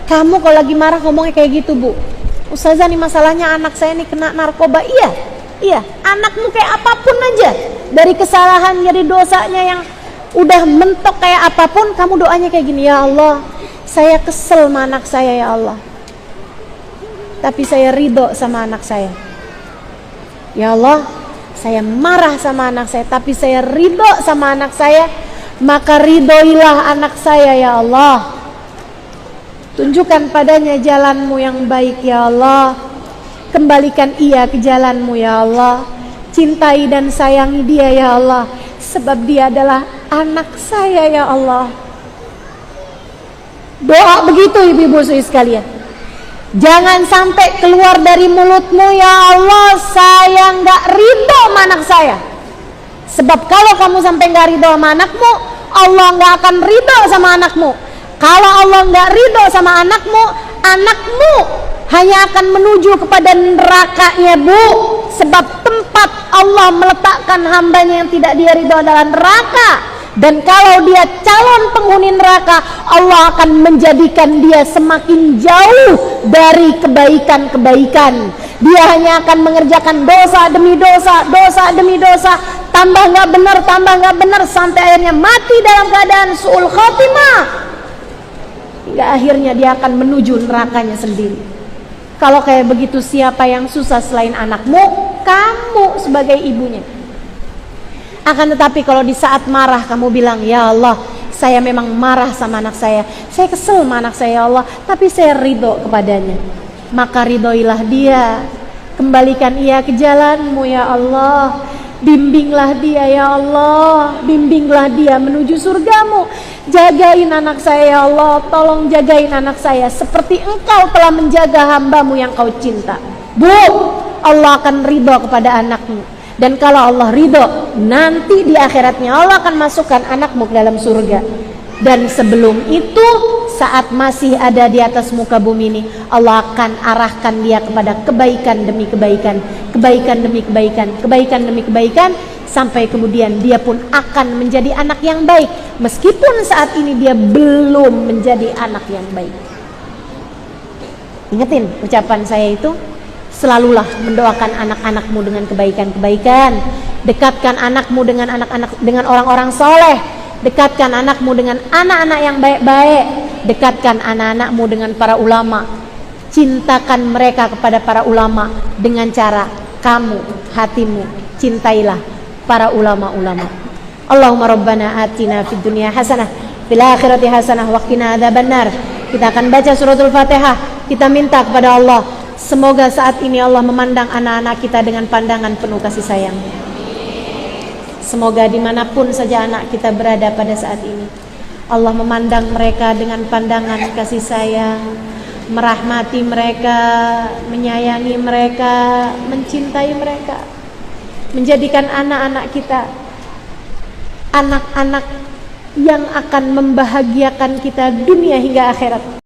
kamu kalau lagi marah ngomongnya kayak gitu, Bu. Ustazah, nih masalahnya anak saya nih kena narkoba. Iya, anakmu kayak apapun aja, dari kesalahan, dari dosanya yang udah mentok kayak apapun, kamu doanya kayak gini, ya Allah, saya kesel sama anak saya, ya Allah, tapi saya ridho sama anak saya. Ya Allah, saya marah sama anak saya, tapi saya ridho sama anak saya, maka ridhoilah anak saya, ya Allah. Tunjukkan padanya jalanmu yang baik, ya Allah. Kembalikan ia ke jalanmu, ya Allah. Cintai dan sayangi dia, ya Allah, sebab dia adalah anak saya, ya Allah. Doa begitu, ibu-ibu sekalian. Jangan sampai keluar dari mulutmu, ya Allah, saya nggak ridho sama anak saya. Sebab kalau kamu sampai nggak ridho sama anakmu, Allah nggak akan ridho sama anakmu. Kalau Allah nggak ridho sama anakmu, anakmu hanya akan menuju kepada nerakanya, Bu. Sebab tempat Allah meletakkan hambanya yang tidak dia ridho adalah neraka. Dan kalau dia calon penghuni neraka, Allah akan menjadikan dia semakin jauh dari kebaikan-kebaikan. Dia hanya akan mengerjakan dosa demi dosa, dosa demi dosa, tambah nggak benar, sampai akhirnya mati dalam keadaan su'ul khotimah. Hingga akhirnya dia akan menuju nerakanya sendiri. Kalau kayak begitu, siapa yang susah selain anakmu? Kamu sebagai ibunya. Akan tetapi kalau di saat marah kamu bilang, ya Allah, saya memang marah sama anak saya kesel sama anak saya, ya Allah, tapi saya ridho kepadanya, maka ridhoilah dia, kembalikan ia ke jalanmu, ya Allah. Bimbinglah dia, ya Allah, bimbinglah dia menuju surgamu. Jagain anak saya, ya Allah, tolong jagain anak saya seperti engkau telah menjaga hambamu yang kau cinta. Bu, Allah akan ridho kepada anakmu. Dan kalau Allah ridho, nanti di akhiratnya Allah akan masukkan anakmu ke dalam surga. Dan sebelum itu, saat masih ada di atas muka bumi ini, Allah akan arahkan dia kepada kebaikan demi kebaikan, kebaikan demi kebaikan, kebaikan demi kebaikan, sampai kemudian dia pun akan menjadi anak yang baik, meskipun saat ini dia belum menjadi anak yang baik. Ingetin ucapan saya itu. Selalulah mendoakan anak-anakmu dengan kebaikan-kebaikan. Dekatkan anakmu dengan dengan orang-orang soleh. Dekatkan anakmu dengan anak-anak yang baik-baik. Dekatkan anak-anakmu dengan para ulama. Cintakan mereka kepada para ulama dengan cara kamu, hatimu, cintailah para ulama-ulama. Allahumma rabbana atina fid dunya hasanah, fil akhirati hasanah, wa qina adzabannar. Kita akan baca suratul Fatihah. Kita minta kepada Allah, semoga saat ini Allah memandang anak-anak kita dengan pandangan penuh kasih sayang. Semoga dimanapun saja anak kita berada pada saat ini, Allah memandang mereka dengan pandangan kasih sayang, merahmati mereka, menyayangi mereka, mencintai mereka, menjadikan anak-anak kita anak-anak yang akan membahagiakan kita dunia hingga akhirat.